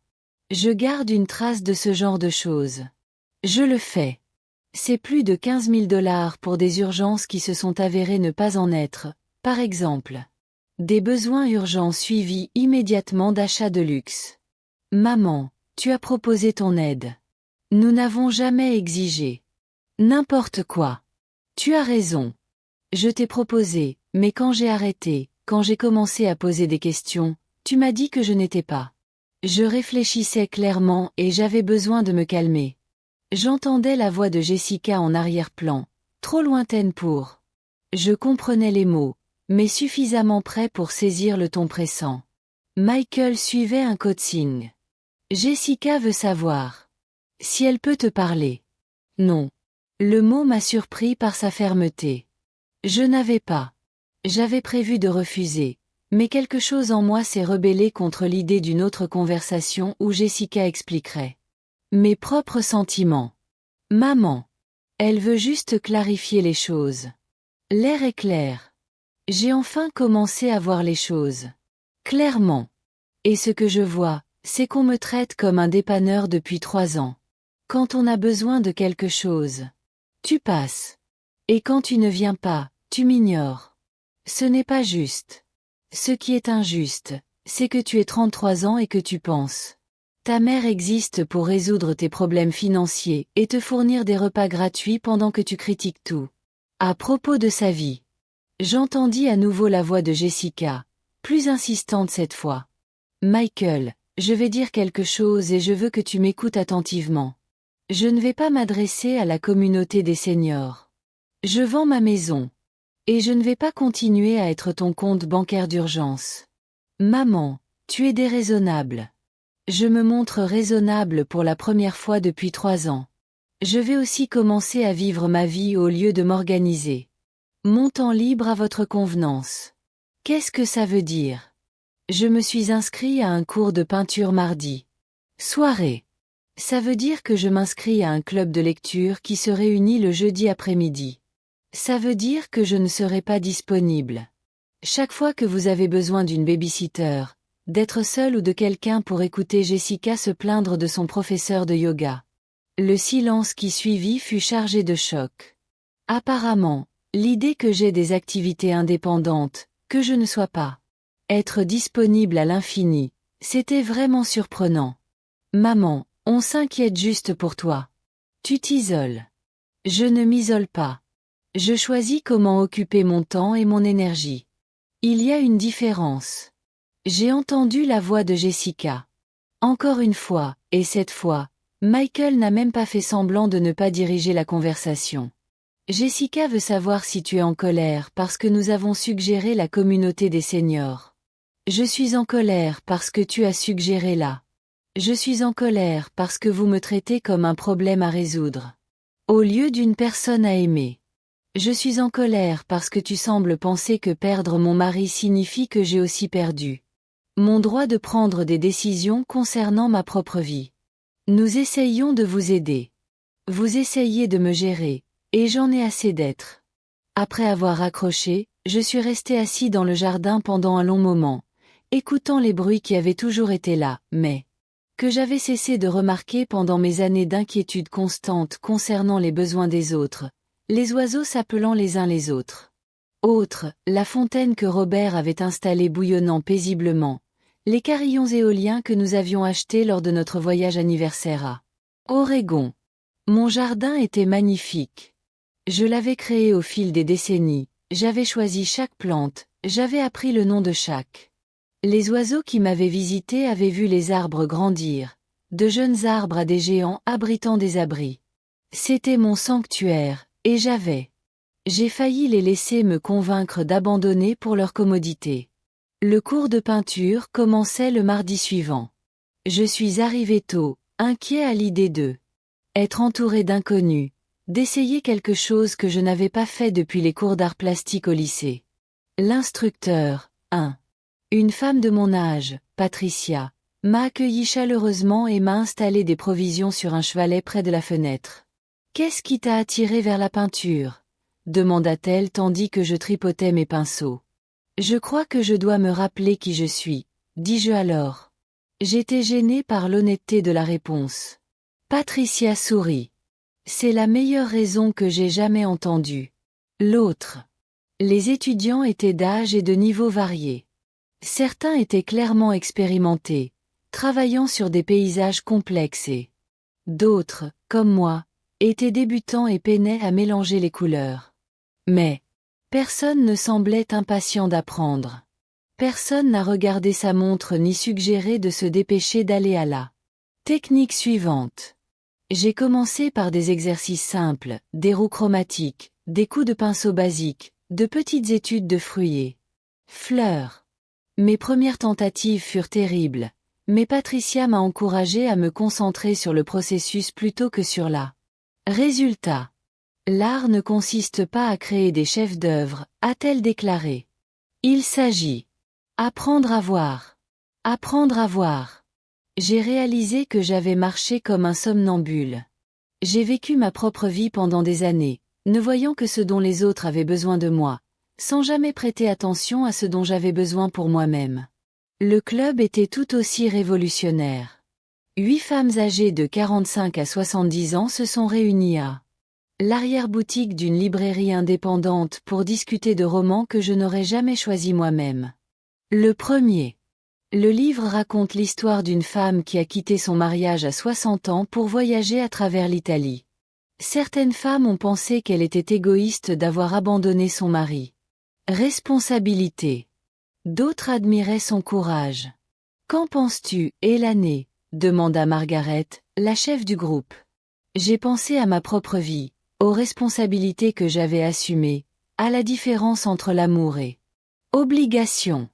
Je garde une trace de ce genre de choses. Je le fais. C'est plus de 15 000 $ pour des urgences qui se sont avérées ne pas en être, par exemple. Des besoins urgents suivis immédiatement d'achats de luxe. Maman, tu as proposé ton aide. Nous n'avons jamais exigé. N'importe quoi. Tu as raison. Je t'ai proposé, mais quand j'ai arrêté, quand j'ai commencé à poser des questions, tu m'as dit que je n'étais pas. Je réfléchissais clairement et j'avais besoin de me calmer. J'entendais la voix de Jessica en arrière-plan, trop lointaine pour. Je comprenais les mots, mais suffisamment près pour saisir le ton pressant. Michael suivait un coaching. Jessica veut savoir. Si elle peut te parler. Non. Le mot m'a surpris par sa fermeté. Je n'avais pas. J'avais prévu de refuser, mais quelque chose en moi s'est rebellé contre l'idée d'une autre conversation où Jessica expliquerait mes propres sentiments. Maman. Elle veut juste clarifier les choses. L'air est clair. J'ai enfin commencé à voir les choses clairement. Et ce que je vois, c'est qu'on me traite comme un dépanneur depuis 3 ans. Quand on a besoin de quelque chose, tu passes. Et quand tu ne viens pas, tu m'ignores. Ce n'est pas juste. Ce qui est injuste, c'est que tu aies 33 ans et que tu penses. Ta mère existe pour résoudre tes problèmes financiers et te fournir des repas gratuits pendant que tu critiques tout. À propos de sa vie. J'entendis à nouveau la voix de Jessica, plus insistante cette fois. Michael, je vais dire quelque chose et je veux que tu m'écoutes attentivement. Je ne vais pas m'adresser à la communauté des seniors. Je vends ma maison. Et je ne vais pas continuer à être ton compte bancaire d'urgence. Maman, tu es déraisonnable. Je me montre raisonnable pour la première fois depuis 3 ans. Je vais aussi commencer à vivre ma vie au lieu de m'organiser. Mon temps libre à votre convenance. Qu'est-ce que ça veut dire? Je me suis inscrit à un cours de peinture mardi. Soirée. Ça veut dire que je m'inscris à un club de lecture qui se réunit le jeudi après-midi. Ça veut dire que je ne serai pas disponible. Chaque fois que vous avez besoin d'une babysitter, d'être seul ou de quelqu'un pour écouter Jessica se plaindre de son professeur de yoga. Le silence qui suivit fut chargé de choc. Apparemment, l'idée que j'ai des activités indépendantes, que je ne sois pas être disponible à l'infini, c'était vraiment surprenant. Maman, on s'inquiète juste pour toi. Tu t'isoles. Je ne m'isole pas. Je choisis comment occuper mon temps et mon énergie. Il y a une différence. J'ai entendu la voix de Jessica. Encore une fois, et cette fois, Michael n'a même pas fait semblant de ne pas diriger la conversation. Jessica veut savoir si tu es en colère parce que nous avons suggéré la communauté des seniors. Je suis en colère parce que tu as suggéré là. Je suis en colère parce que vous me traitez comme un problème à résoudre, au lieu d'une personne à aimer. Je suis en colère parce que tu sembles penser que perdre mon mari signifie que j'ai aussi perdu mon droit de prendre des décisions concernant ma propre vie. Nous essayons de vous aider. Vous essayez de me gérer, et j'en ai assez d'être. Après avoir raccroché, je suis resté assis dans le jardin pendant un long moment, écoutant les bruits qui avaient toujours été là, mais que j'avais cessé de remarquer pendant mes années d'inquiétude constante concernant les besoins des autres, les oiseaux s'appelant les uns les autres. Autre, la fontaine que Robert avait installée bouillonnant paisiblement, les carillons éoliens que nous avions achetés lors de notre voyage anniversaire à Oregon. Mon jardin était magnifique. Je l'avais créé au fil des décennies, j'avais choisi chaque plante, j'avais appris le nom de chaque. Les oiseaux qui m'avaient visité avaient vu les arbres grandir, de jeunes arbres à des géants abritant des abris. C'était mon sanctuaire, et j'ai failli les laisser me convaincre d'abandonner pour leur commodité. Le cours de peinture commençait le mardi suivant. Je suis arrivé tôt, inquiet à l'idée de être entouré d'inconnus, d'essayer quelque chose que je n'avais pas fait depuis les cours d'art plastique au lycée. L'instructeur, une femme de mon âge, Patricia, m'a accueilli chaleureusement et m'a installé des provisions sur un chevalet près de la fenêtre. « Qu'est-ce qui t'a attiré vers la peinture ?» demanda-t-elle tandis que je tripotais mes pinceaux. « Je crois que je dois me rappeler qui je suis, dis-je alors. J'étais gêné par l'honnêteté de la réponse. Patricia sourit. C'est la meilleure raison que j'ai jamais entendue. L'autre. Les étudiants étaient d'âge et de niveau variés. Certains étaient clairement expérimentés, travaillant sur des paysages complexes et d'autres, comme moi, étaient débutants et peinaient à mélanger les couleurs. Mais personne ne semblait impatient d'apprendre. Personne n'a regardé sa montre ni suggéré de se dépêcher d'aller à la technique suivante. J'ai commencé par des exercices simples, des roues chromatiques, des coups de pinceau basiques, de petites études de fruits et fleurs. Mes premières tentatives furent terribles, mais Patricia m'a encouragé à me concentrer sur le processus plutôt que sur la résultat. L'art ne consiste pas à créer des chefs-d'œuvre, a-t-elle déclaré. Il s'agit apprendre à voir. Apprendre à voir. J'ai réalisé que j'avais marché comme un somnambule. J'ai vécu ma propre vie pendant des années, ne voyant que ce dont les autres avaient besoin de moi, sans jamais prêter attention à ce dont j'avais besoin pour moi-même. Le club était tout aussi révolutionnaire. 8 femmes âgées de 45 à 70 ans se sont réunies à l'arrière-boutique d'une librairie indépendante pour discuter de romans que je n'aurais jamais choisis moi-même. Le premier. Le livre raconte l'histoire d'une femme qui a quitté son mariage à 60 ans pour voyager à travers l'Italie. Certaines femmes ont pensé qu'elle était égoïste d'avoir abandonné son mari. Responsabilité. D'autres admiraient son courage. Qu'en penses-tu, Elané ? demanda Margaret, la chef du groupe. J'ai pensé à ma propre vie, aux responsabilités que j'avais assumées, à la différence entre l'amour et obligation.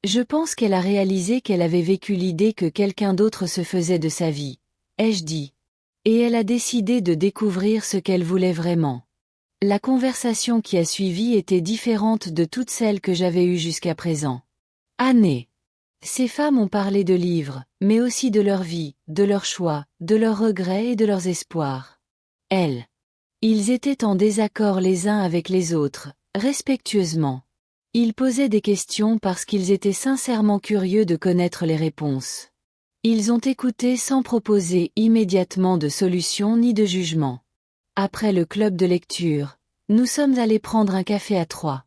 Je pense qu'elle a réalisé qu'elle avait vécu l'idée que quelqu'un d'autre se faisait de sa vie, ai-je dit. Et elle a décidé de découvrir ce qu'elle voulait vraiment. La conversation qui a suivi était différente de toutes celles que j'avais eues jusqu'à présent. Année. Ces femmes ont parlé de livres, mais aussi de leur vie, de leurs choix, de leurs regrets et de leurs espoirs. Elles. Ils étaient en désaccord les uns avec les autres, respectueusement. Ils posaient des questions parce qu'ils étaient sincèrement curieux de connaître les réponses. Ils ont écouté sans proposer immédiatement de solution ni de jugement. Après le club de lecture, nous sommes allés prendre un café à trois.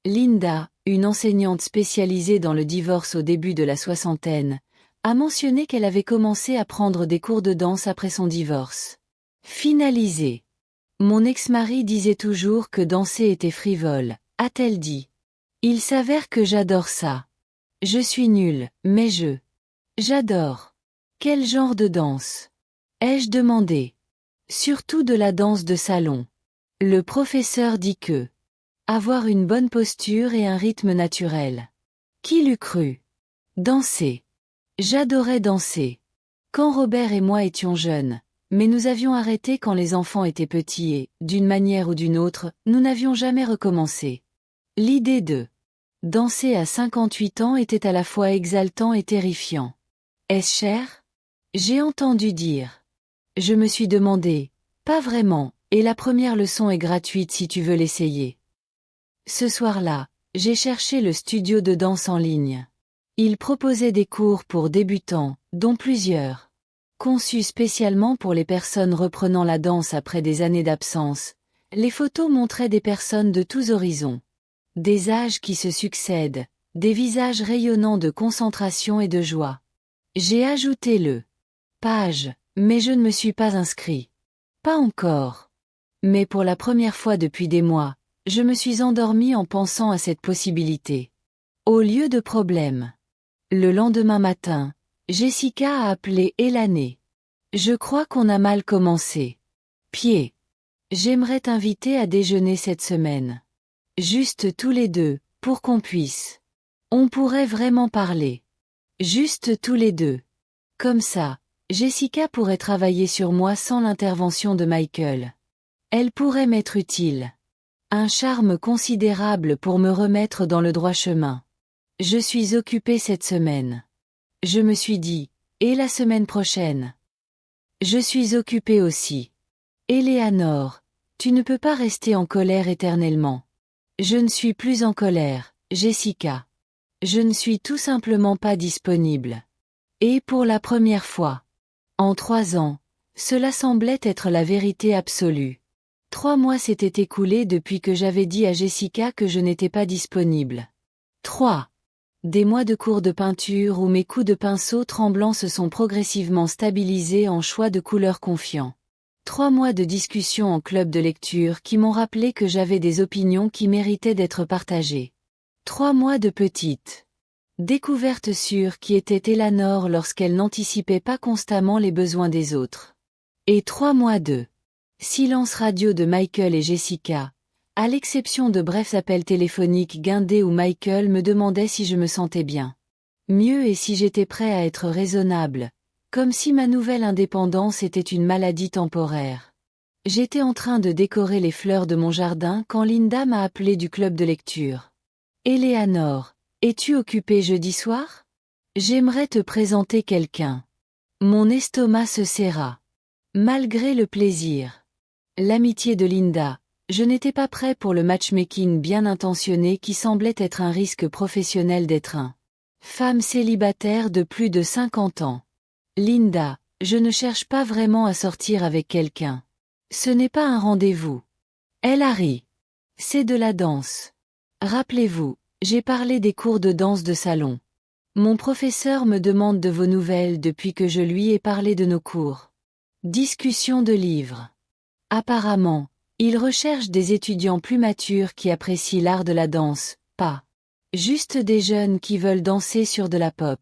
Linda, une enseignante spécialisée dans le divorce au début de la soixantaine, a mentionné qu'elle avait commencé à prendre des cours de danse après son divorce. Finalisé. Mon ex-mari disait toujours que danser était frivole, a-t-elle dit. Il s'avère que j'adore ça. Je suis nulle, mais j'adore. Quel genre de danse? Ai-je demandé. Surtout de la danse de salon. Le professeur dit que avoir une bonne posture et un rythme naturel. Qui l'eût cru? Danser. J'adorais danser. Quand Robert et moi étions jeunes, mais nous avions arrêté quand les enfants étaient petits et, d'une manière ou d'une autre, nous n'avions jamais recommencé. L'idée de danser à 58 ans était à la fois exaltant et terrifiant. Est-ce cher? J'ai entendu dire. Je me suis demandé, pas vraiment, et la première leçon est gratuite si tu veux l'essayer. Ce soir-là, j'ai cherché le studio de danse en ligne. Il proposait des cours pour débutants, dont plusieurs. Conçus spécialement pour les personnes reprenant la danse après des années d'absence, les photos montraient des personnes de tous horizons. Des âges qui se succèdent, des visages rayonnants de concentration et de joie. J'ai ajouté le page, mais je ne me suis pas inscrit. Pas encore. Mais pour la première fois depuis des mois, je me suis endormie en pensant à cette possibilité. Au lieu de problème. Le lendemain matin, Jessica a appelé Elané. Je crois qu'on a mal commencé. Pied. J'aimerais t'inviter à déjeuner cette semaine. Juste tous les deux, pour qu'on puisse. On pourrait vraiment parler. Juste tous les deux. Comme ça, Jessica pourrait travailler sur moi sans l'intervention de Michael. Elle pourrait m'être utile. Un charme considérable pour me remettre dans le droit chemin. Je suis occupée cette semaine. Je me suis dit, et la semaine prochaine? Je suis occupée aussi. Éléanore, tu ne peux pas rester en colère éternellement. Je ne suis plus en colère, Jessica. Je ne suis tout simplement pas disponible. Et pour la première fois. En 3 ans, cela semblait être la vérité absolue. 3 mois s'étaient écoulés depuis que j'avais dit à Jessica que je n'étais pas disponible. 3. Des mois de cours de peinture où mes coups de pinceau tremblants se sont progressivement stabilisés en choix de couleurs confiants. 3 mois de discussions en club de lecture qui m'ont rappelé que j'avais des opinions qui méritaient d'être partagées. 3 mois de petites découvertes sûres qui étaient Élanore lorsqu'elle n'anticipait pas constamment les besoins des autres. Et 3 mois de silence radio de Michael et Jessica, à l'exception de brefs appels téléphoniques guindés où Michael me demandait si je me sentais bien. Mieux et si j'étais prêt à être raisonnable, comme si ma nouvelle indépendance était une maladie temporaire. J'étais en train de décorer les fleurs de mon jardin quand Linda m'a appelé du club de lecture. Éléanore, es-tu occupée jeudi soir? J'aimerais te présenter quelqu'un. Mon estomac se serra. Malgré le plaisir. L'amitié de Linda, je n'étais pas prêt pour le matchmaking bien intentionné qui semblait être un risque professionnel d'être un femme célibataire de plus de 50 ans. Linda, je ne cherche pas vraiment à sortir avec quelqu'un. Ce n'est pas un rendez-vous. Elle a ri. C'est de la danse. Rappelez-vous, j'ai parlé des cours de danse de salon. Mon professeur me demande de vos nouvelles depuis que je lui ai parlé de nos cours. Discussion de livres. Apparemment, il recherche des étudiants plus matures qui apprécient l'art de la danse, pas juste des jeunes qui veulent danser sur de la pop.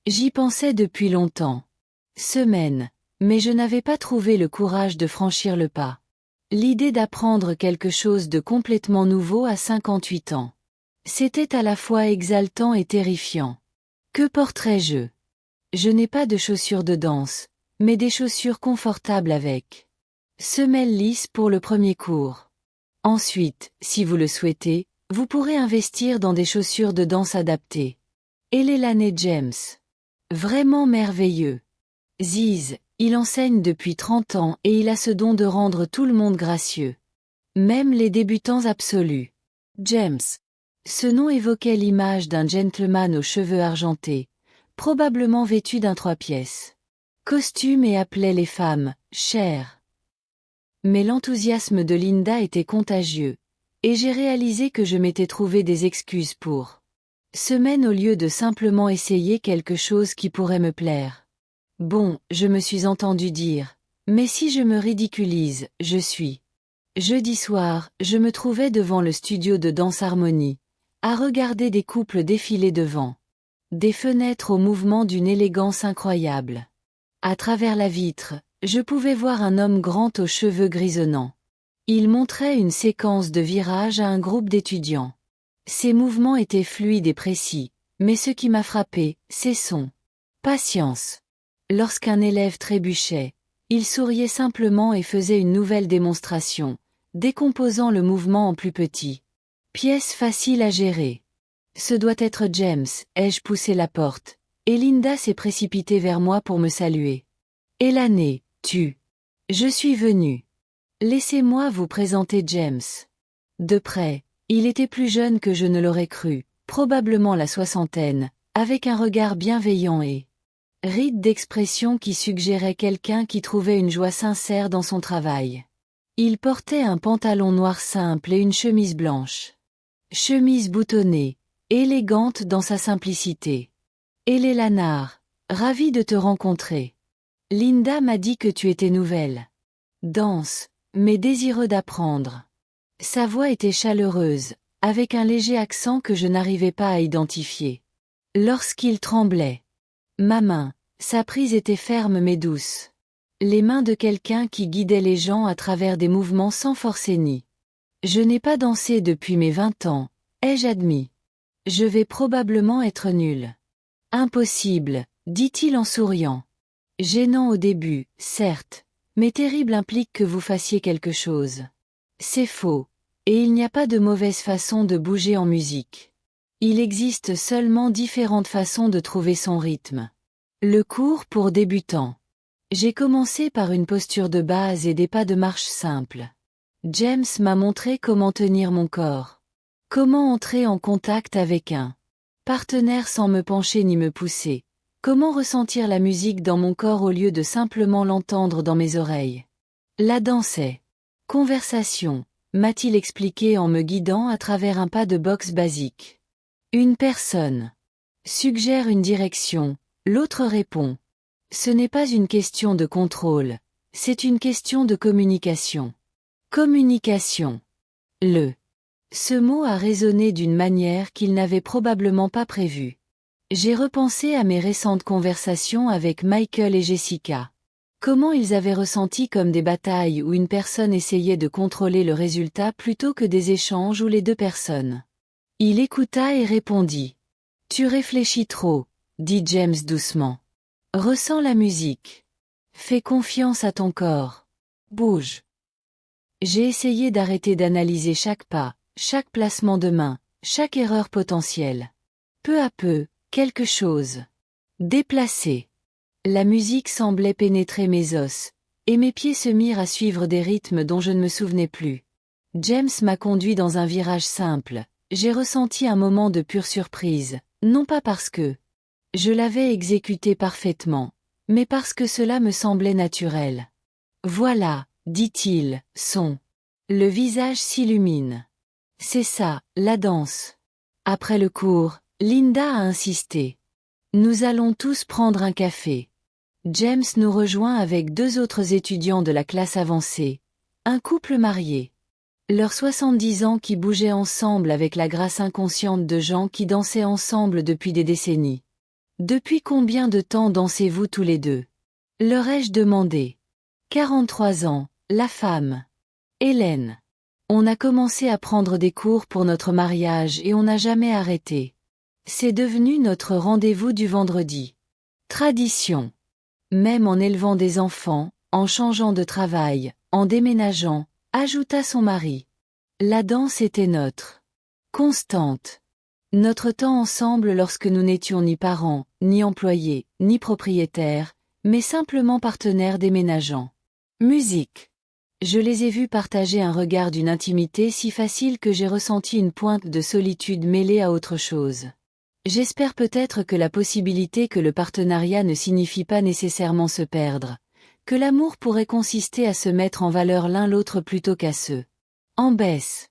J'y pensais depuis longtemps. Semaines, mais je n'avais pas trouvé le courage de franchir le pas. L'idée d'apprendre quelque chose de complètement nouveau à 58 ans. C'était à la fois exaltant et terrifiant. Que porterais-je? Je n'ai pas de chaussures de danse, mais des chaussures confortables avec semelles lisses pour le premier cours. Ensuite, si vous le souhaitez, vous pourrez investir dans des chaussures de danse adaptées. Elané James. Vraiment merveilleux. Ziz, il enseigne depuis 30 ans et il a ce don de rendre tout le monde gracieux. Même les débutants absolus. James. Ce nom évoquait l'image d'un gentleman aux cheveux argentés, probablement vêtue d'un 3 pièces. Costume et appelait les femmes « chères ». Mais l'enthousiasme de Linda était contagieux, et j'ai réalisé que je m'étais trouvé des excuses pour semaine au lieu de simplement essayer quelque chose qui pourrait me plaire. Bon, je me suis entendu dire, mais si je me ridiculise, je suis. Jeudi soir, je me trouvais devant le studio de danse Harmonie, à regarder des couples défiler devant des fenêtres au mouvement d'une élégance incroyable. À travers la vitre, je pouvais voir un homme grand aux cheveux grisonnants. Il montrait une séquence de virages à un groupe d'étudiants. Ses mouvements étaient fluides et précis, mais ce qui m'a frappé, c'est son patience. Lorsqu'un élève trébuchait, il souriait simplement et faisait une nouvelle démonstration, décomposant le mouvement en plus petit. Pièce facile à gérer. Ce doit être James, ai-je poussé la porte, et Linda s'est précipitée vers moi pour me saluer. Et l'année, Je suis venue. Laissez-moi vous présenter James. De près, il était plus jeune que je ne l'aurais cru, probablement la soixantaine, avec un regard bienveillant et ride d'expression qui suggérait quelqu'un qui trouvait une joie sincère dans son travail. Il portait un pantalon noir simple et une chemise blanche. Chemise boutonnée, élégante dans sa simplicité. Hélé Lanard, ravi de te rencontrer. Linda m'a dit que tu étais nouvelle. Danse, mais désireux d'apprendre. Sa voix était chaleureuse, avec un léger accent que je n'arrivais pas à identifier. Lorsqu'il tremblait. Ma main, sa prise était ferme mais douce. Les mains de quelqu'un qui guidait les gens à travers des mouvements sans forcer ni. Je n'ai pas dansé depuis mes 20 ans, ai-je admis. Je vais probablement être nul. Impossible, dit-il en souriant. Gênant au début, certes, mais terrible implique que vous fassiez quelque chose. C'est faux, et il n'y a pas de mauvaise façon de bouger en musique. Il existe seulement différentes façons de trouver son rythme. Le cours pour débutants. J'ai commencé par une posture de base et des pas de marche simples. James m'a montré comment tenir mon corps. Comment entrer en contact avec un partenaire sans me pencher ni me pousser. Comment ressentir la musique dans mon corps au lieu de simplement l'entendre dans mes oreilles. La danse est conversation, m'a-t-il expliqué en me guidant à travers un pas de boxe basique. Une personne suggère une direction, l'autre répond. Ce n'est pas une question de contrôle, c'est une question de communication. Communication. Ce mot a résonné d'une manière qu'il n'avait probablement pas prévue. J'ai repensé à mes récentes conversations avec Michael et Jessica. Comment ils avaient ressenti comme des batailles où une personne essayait de contrôler le résultat plutôt que des échanges où les deux personnes. Il écouta et répondit. Tu réfléchis trop, dit James doucement. Ressens la musique. Fais confiance à ton corps. Bouge. J'ai essayé d'arrêter d'analyser chaque pas, chaque placement de main, chaque erreur potentielle. Peu à peu, quelque chose déplacé. La musique semblait pénétrer mes os, et mes pieds se mirent à suivre des rythmes dont je ne me souvenais plus. James m'a conduit dans un virage simple. J'ai ressenti un moment de pure surprise, non pas parce que je l'avais exécuté parfaitement, mais parce que cela me semblait naturel. Voilà, dit-il, le visage s'illumine. C'est ça, la danse. Après le cours, Linda a insisté. Nous allons tous prendre un café. James nous rejoint avec 2 autres étudiants de la classe avancée, un couple marié. Leurs 70 ans qui bougeaient ensemble avec la grâce inconsciente de gens qui dansaient ensemble depuis des décennies. Depuis combien de temps dansez-vous tous les deux? Leur ai-je demandé. 43 ans, la femme. Hélène. On a commencé à prendre des cours pour notre mariage et on n'a jamais arrêté. C'est devenu notre rendez-vous du vendredi. Tradition. Même en élevant des enfants, en changeant de travail, en déménageant, ajouta son mari. La danse était notre constante. Notre temps ensemble lorsque nous n'étions ni parents, ni employés, ni propriétaires, mais simplement partenaires déménageants. Musique. Je les ai vus partager un regard d'une intimité si facile que j'ai ressenti une pointe de solitude mêlée à autre chose. J'espère peut-être que la possibilité que le partenariat ne signifie pas nécessairement se perdre, que l'amour pourrait consister à se mettre en valeur l'un l'autre plutôt qu'à se en baisse.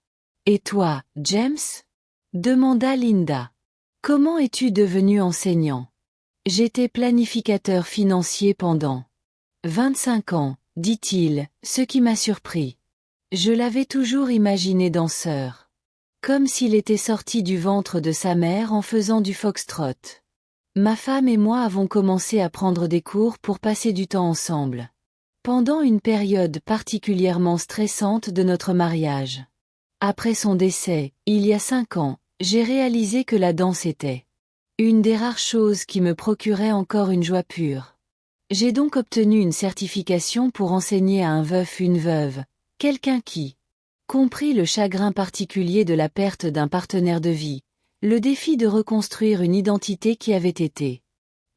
Et toi, James? Demanda Linda. Comment es-tu devenu enseignant? J'étais planificateur financier pendant 25 ans, dit-il, ce qui m'a surpris. Je l'avais toujours imaginé danseur. Comme s'il était sorti du ventre de sa mère en faisant du foxtrot. Ma femme et moi avons commencé à prendre des cours pour passer du temps ensemble. Pendant une période particulièrement stressante de notre mariage. Après son décès, il y a 5 ans, j'ai réalisé que la danse était une des rares choses qui me procurait encore une joie pure. J'ai donc obtenu une certification pour enseigner à un veuf, une veuve, quelqu'un qui comprit le chagrin particulier de la perte d'un partenaire de vie, le défi de reconstruire une identité qui avait été.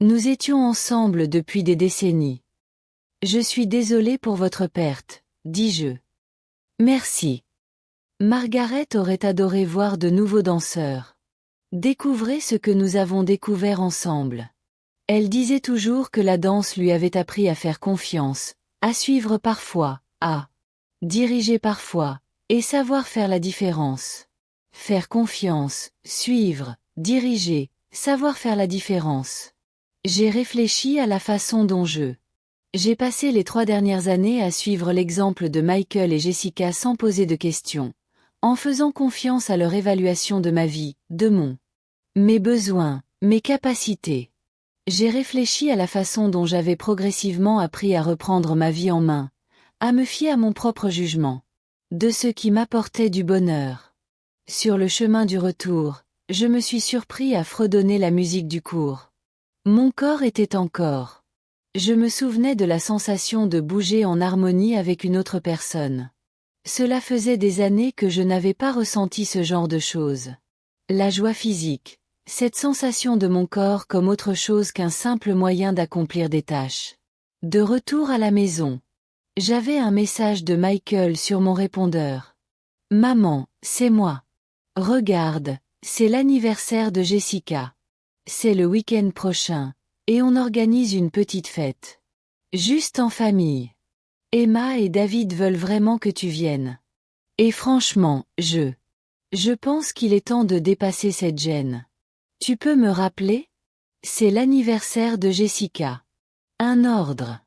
Nous étions ensemble depuis des décennies. Je suis désolé pour votre perte, dis-je. Merci. Margaret aurait adoré voir de nouveaux danseurs. Découvrez ce que nous avons découvert ensemble. Elle disait toujours que la danse lui avait appris à faire confiance, à suivre parfois, à diriger parfois, et savoir faire la différence. Faire confiance, suivre, diriger, savoir faire la différence. J'ai réfléchi à la façon dont j'ai passé les 3 dernières années à suivre l'exemple de Michael et Jessica sans poser de questions, en faisant confiance à leur évaluation de ma vie, de mes besoins, mes capacités. J'ai réfléchi à la façon dont j'avais progressivement appris à reprendre ma vie en main, à me fier à mon propre jugement, de ce qui m'apportait du bonheur. Sur le chemin du retour, je me suis surpris à fredonner la musique du cours. Mon corps était encore. Je me souvenais de la sensation de bouger en harmonie avec une autre personne. Cela faisait des années que je n'avais pas ressenti ce genre de choses. La joie physique, cette sensation de mon corps comme autre chose qu'un simple moyen d'accomplir des tâches. De retour à la maison. J'avais un message de Michael sur mon répondeur. Maman, c'est moi. Regarde, c'est l'anniversaire de Jessica. C'est le week-end prochain, et on organise une petite fête. Juste en famille. Emma et David veulent vraiment que tu viennes. Et franchement, je pense qu'il est temps de dépasser cette gêne. Tu peux me rappeler? C'est l'anniversaire de Jessica. Un ordre.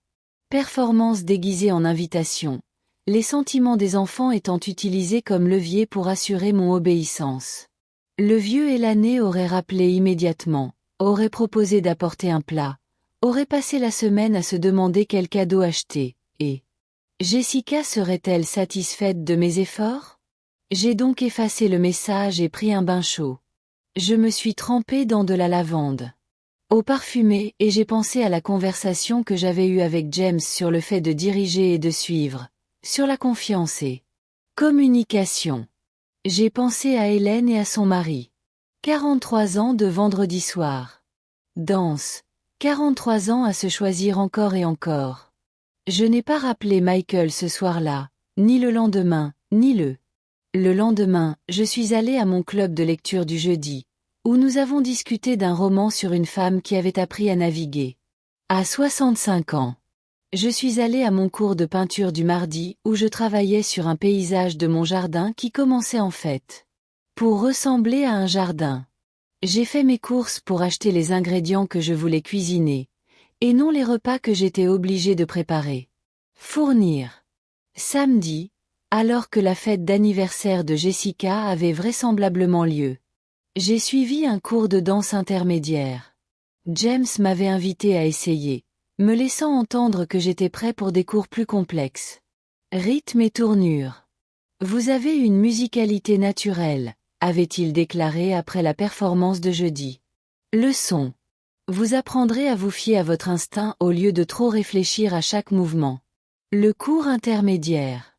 Performance déguisée en invitation. Les sentiments des enfants étant utilisés comme levier pour assurer mon obéissance. Le vieux et l'aîné auraient rappelé immédiatement, auraient proposé d'apporter un plat, auraient passé la semaine à se demander quel cadeau acheter, et Jessica serait-elle satisfaite de mes efforts? J'ai donc effacé le message et pris un bain chaud. Je me suis trempée dans de la lavande. Au parfumé, et j'ai pensé à la conversation que j'avais eue avec James sur le fait de diriger et de suivre, sur la confiance et communication. J'ai pensé à Hélène et à son mari. 43 ans de vendredi soir. Danse. 43 ans à se choisir encore et encore. Je n'ai pas rappelé Michael ce soir-là, ni le lendemain, ni le lendemain, je suis allée à mon club de lecture du jeudi, où nous avons discuté d'un roman sur une femme qui avait appris à naviguer. À 65 ans. Je suis allée à mon cours de peinture du mardi où je travaillais sur un paysage de mon jardin qui commençait en fait pour ressembler à un jardin. J'ai fait mes courses pour acheter les ingrédients que je voulais cuisiner, et non les repas que j'étais obligée de préparer. Fournir. Samedi, alors que la fête d'anniversaire de Jessica avait vraisemblablement lieu. J'ai suivi un cours de danse intermédiaire. James m'avait invité à essayer, me laissant entendre que j'étais prêt pour des cours plus complexes. Rythme et tournure. Vous avez une musicalité naturelle, avait-il déclaré après la performance de jeudi. Leçon. Vous apprendrez à vous fier à votre instinct au lieu de trop réfléchir à chaque mouvement. Le cours intermédiaire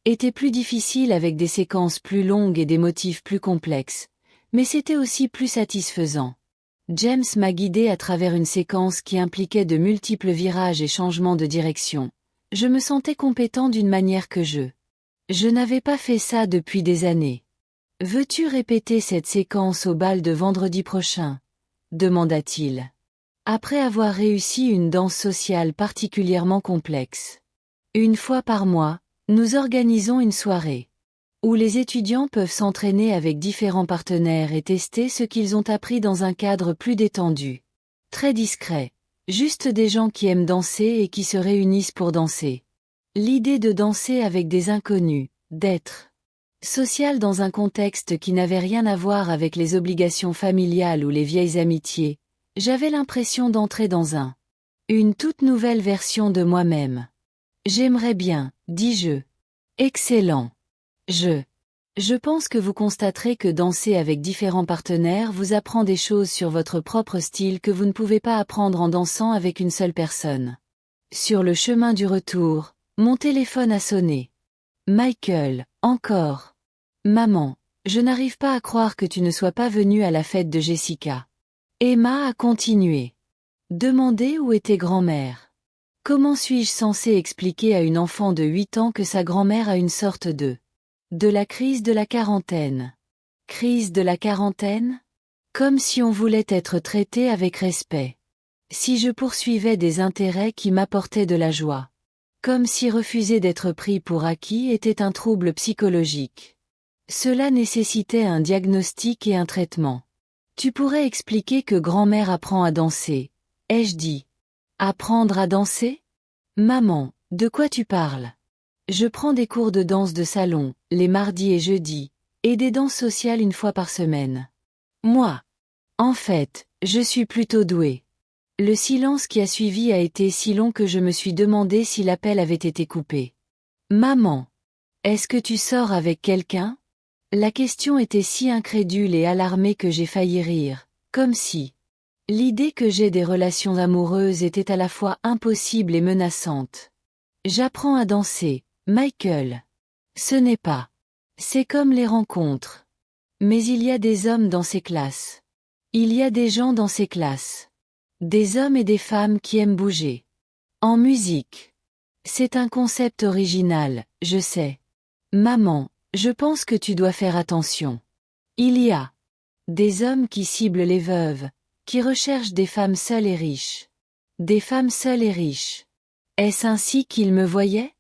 était plus difficile avec des séquences plus longues et des motifs plus complexes, mais c'était aussi plus satisfaisant. James m'a guidé à travers une séquence qui impliquait de multiples virages et changements de direction. Je me sentais compétent d'une manière que je n'avais pas fait ça depuis des années. Veux-tu répéter cette séquence au bal de vendredi prochain? demanda-t-il. Après avoir réussi une danse sociale particulièrement complexe. Une fois par mois, nous organisons une soirée où les étudiants peuvent s'entraîner avec différents partenaires et tester ce qu'ils ont appris dans un cadre plus détendu. Très discret. Juste des gens qui aiment danser et qui se réunissent pour danser. L'idée de danser avec des inconnus, d'être social dans un contexte qui n'avait rien à voir avec les obligations familiales ou les vieilles amitiés, j'avais l'impression d'entrer dans une toute nouvelle version de moi-même. J'aimerais bien, dis-je. Excellent. Je pense que vous constaterez que danser avec différents partenaires vous apprend des choses sur votre propre style que vous ne pouvez pas apprendre en dansant avec une seule personne. Sur le chemin du retour, mon téléphone a sonné. Michael, encore. Maman, je n'arrive pas à croire que tu ne sois pas venue à la fête de Jessica. Emma a continué. Demandez où était grand-mère. Comment suis-je censée expliquer à une enfant de 8 ans que sa grand-mère a une sorte de la crise de la quarantaine. Crise de la quarantaine? Comme si on voulait être traité avec respect. Si je poursuivais des intérêts qui m'apportaient de la joie. Comme si refuser d'être pris pour acquis était un trouble psychologique. Cela nécessitait un diagnostic et un traitement. Tu pourrais expliquer que grand-mère apprend à danser, ai-je dit. Apprendre à danser? Maman, de quoi tu parles? Je prends des cours de danse de salon, les mardis et jeudis, et des danses sociales une fois par semaine. Moi. En fait, je suis plutôt douée. Le silence qui a suivi a été si long que je me suis demandé si l'appel avait été coupé. Maman. Est-ce que tu sors avec quelqu'un? La question était si incrédule et alarmée que j'ai failli rire, comme si l'idée que j'ai des relations amoureuses était à la fois impossible et menaçante. J'apprends à danser, Michael. Ce n'est pas. C'est comme les rencontres. Mais il y a des hommes dans ces classes. Il y a des gens dans ces classes. Des hommes et des femmes qui aiment bouger. En musique. C'est un concept original, je sais. Maman, je pense que tu dois faire attention. Il y a des hommes qui ciblent les veuves, qui recherchent des femmes seules et riches. Des femmes seules et riches. Est-ce ainsi qu'il me voyait?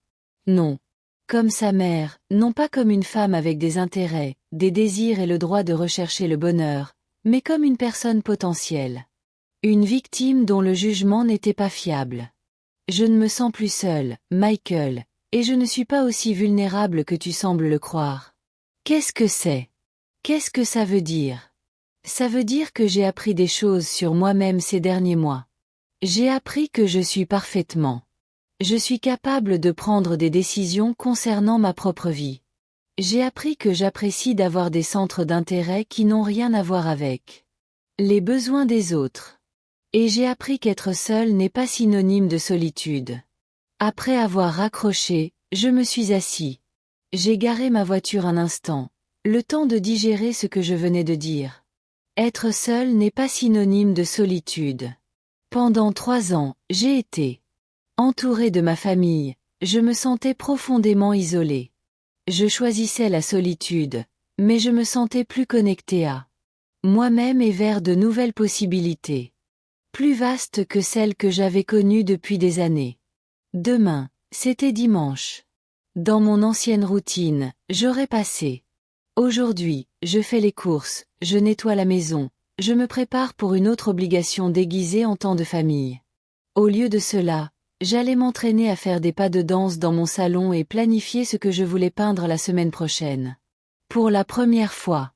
Non. Comme sa mère, non pas comme une femme avec des intérêts, des désirs et le droit de rechercher le bonheur, mais comme une personne potentielle. Une victime dont le jugement n'était pas fiable. Je ne me sens plus seule, Michael, et je ne suis pas aussi vulnérable que tu sembles le croire. Qu'est-ce que c'est? Qu'est-ce que ça veut dire? Ça veut dire que j'ai appris des choses sur moi-même ces derniers mois. J'ai appris que je suis parfaitement. Je suis capable de prendre des décisions concernant ma propre vie. J'ai appris que j'apprécie d'avoir des centres d'intérêt qui n'ont rien à voir avec les besoins des autres. Et j'ai appris qu'être seul n'est pas synonyme de solitude. Après avoir raccroché, je me suis assis. J'ai garé ma voiture un instant, le temps de digérer ce que je venais de dire. Être seul n'est pas synonyme de solitude. Pendant 3 ans, j'ai été entouré de ma famille, je me sentais profondément isolé. Je choisissais la solitude, mais je me sentais plus connecté à moi-même et vers de nouvelles possibilités. Plus vastes que celles que j'avais connues depuis des années. Demain, c'était dimanche. Dans mon ancienne routine, j'aurais passé. Aujourd'hui, je fais les courses, je nettoie la maison, je me prépare pour une autre obligation déguisée en temps de famille. Au lieu de cela, j'allais m'entraîner à faire des pas de danse dans mon salon et planifier ce que je voulais peindre la semaine prochaine. Pour la première fois.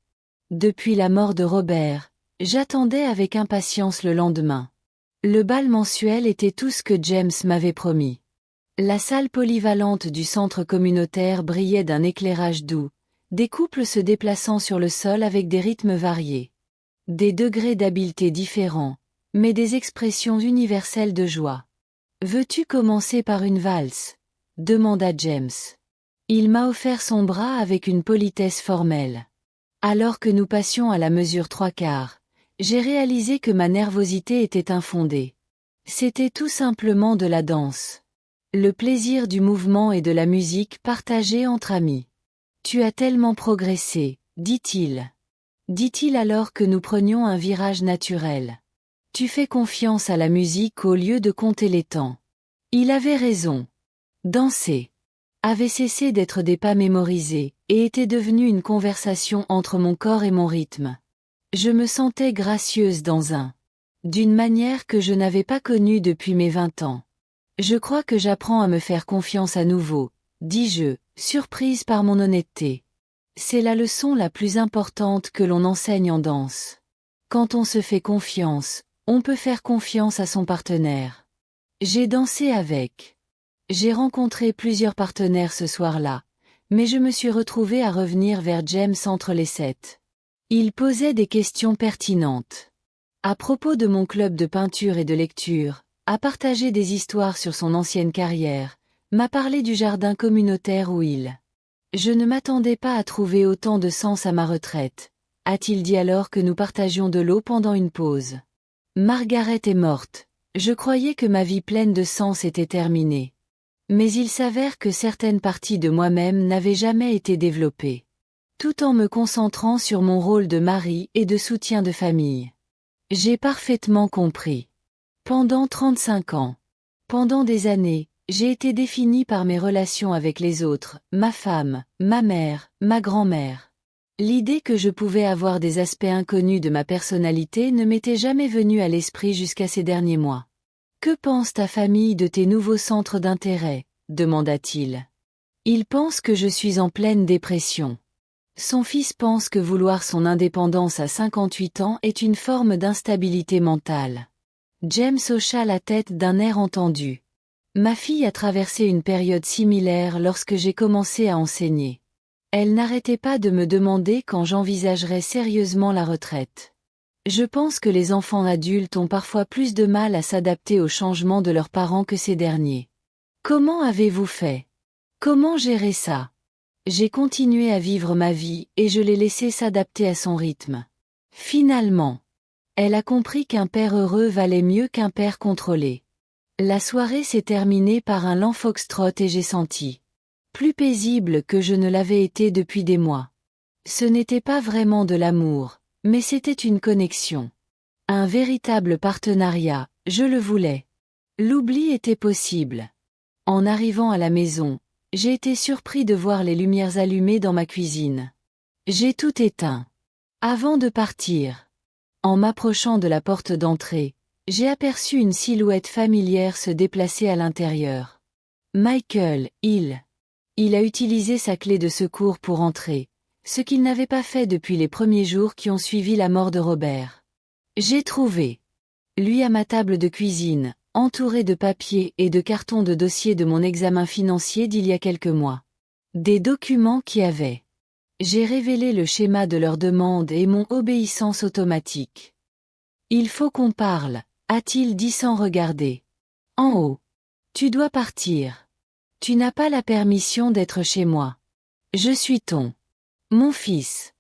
Depuis la mort de Robert, j'attendais avec impatience le lendemain. Le bal mensuel était tout ce que James m'avait promis. La salle polyvalente du centre communautaire brillait d'un éclairage doux, des couples se déplaçant sur le sol avec des rythmes variés. Des degrés d'habileté différents, mais des expressions universelles de joie. Veux-tu commencer par une valse? Demanda James. Il m'a offert son bras avec une politesse formelle. Alors que nous passions à la mesure 3/4, j'ai réalisé que ma nervosité était infondée. C'était tout simplement de la danse. Le plaisir du mouvement et de la musique partagée entre amis. Tu as tellement progressé, dit-il. Dit-il alors que nous prenions un virage naturel. Tu fais confiance à la musique au lieu de compter les temps. Il avait raison. Danser avait cessé d'être des pas mémorisés, et était devenu une conversation entre mon corps et mon rythme. Je me sentais gracieuse d'une manière que je n'avais pas connue depuis mes 20 ans. Je crois que j'apprends à me faire confiance à nouveau, dis-je, surprise par mon honnêteté. C'est la leçon la plus importante que l'on enseigne en danse. Quand on se fait confiance, on peut faire confiance à son partenaire. J'ai dansé avec. J'ai rencontré plusieurs partenaires ce soir-là, mais je me suis retrouvée à revenir vers James entre les 7. Il posait des questions pertinentes. À propos de mon club de peinture et de lecture, a partagé des histoires sur son ancienne carrière, m'a parlé du jardin communautaire où il. Je ne m'attendais pas à trouver autant de sens à ma retraite, a-t-il dit alors que nous partagions de l'eau pendant une pause. Margaret est morte, je croyais que ma vie pleine de sens était terminée. Mais il s'avère que certaines parties de moi-même n'avaient jamais été développées. Tout en me concentrant sur mon rôle de mari et de soutien de famille. J'ai parfaitement compris. Pendant 35 ans. Pendant des années, j'ai été définie par mes relations avec les autres, ma femme, ma mère, ma grand-mère. L'idée que je pouvais avoir des aspects inconnus de ma personnalité ne m'était jamais venue à l'esprit jusqu'à ces derniers mois. Que pense ta famille de tes nouveaux centres d'intérêt ? Demanda-t-il. Ils pensent que je suis en pleine dépression. Son fils pense que vouloir son indépendance à 58 ans est une forme d'instabilité mentale. James hocha la tête d'un air entendu. Ma fille a traversé une période similaire lorsque j'ai commencé à enseigner. Elle n'arrêtait pas de me demander quand j'envisagerais sérieusement la retraite. Je pense que les enfants adultes ont parfois plus de mal à s'adapter aux changements de leurs parents que ces derniers. Comment avez-vous fait? Comment gérer ça? J'ai continué à vivre ma vie et je l'ai laissé s'adapter à son rythme. Finalement, elle a compris qu'un père heureux valait mieux qu'un père contrôlé. La soirée s'est terminée par un lent foxtrot et j'ai senti plus paisible que je ne l'avais été depuis des mois. Ce n'était pas vraiment de l'amour, mais c'était une connexion. Un véritable partenariat, je le voulais. L'oubli était possible. En arrivant à la maison, j'ai été surpris de voir les lumières allumées dans ma cuisine. J'ai tout éteint. Avant de partir. En m'approchant de la porte d'entrée, j'ai aperçu une silhouette familière se déplacer à l'intérieur. Michael, il a utilisé sa clé de secours pour entrer, ce qu'il n'avait pas fait depuis les premiers jours qui ont suivi la mort de Robert. J'ai trouvé lui à ma table de cuisine, entouré de papiers et de cartons de dossiers de mon examen financier d'il y a quelques mois. Des documents qui avaient. J'ai révélé le schéma de leur demande et mon obéissance automatique. Il faut qu'on parle, a-t-il dit sans regarder. En haut. Tu dois partir. Tu n'as pas la permission d'être chez moi. Je suis mon fils.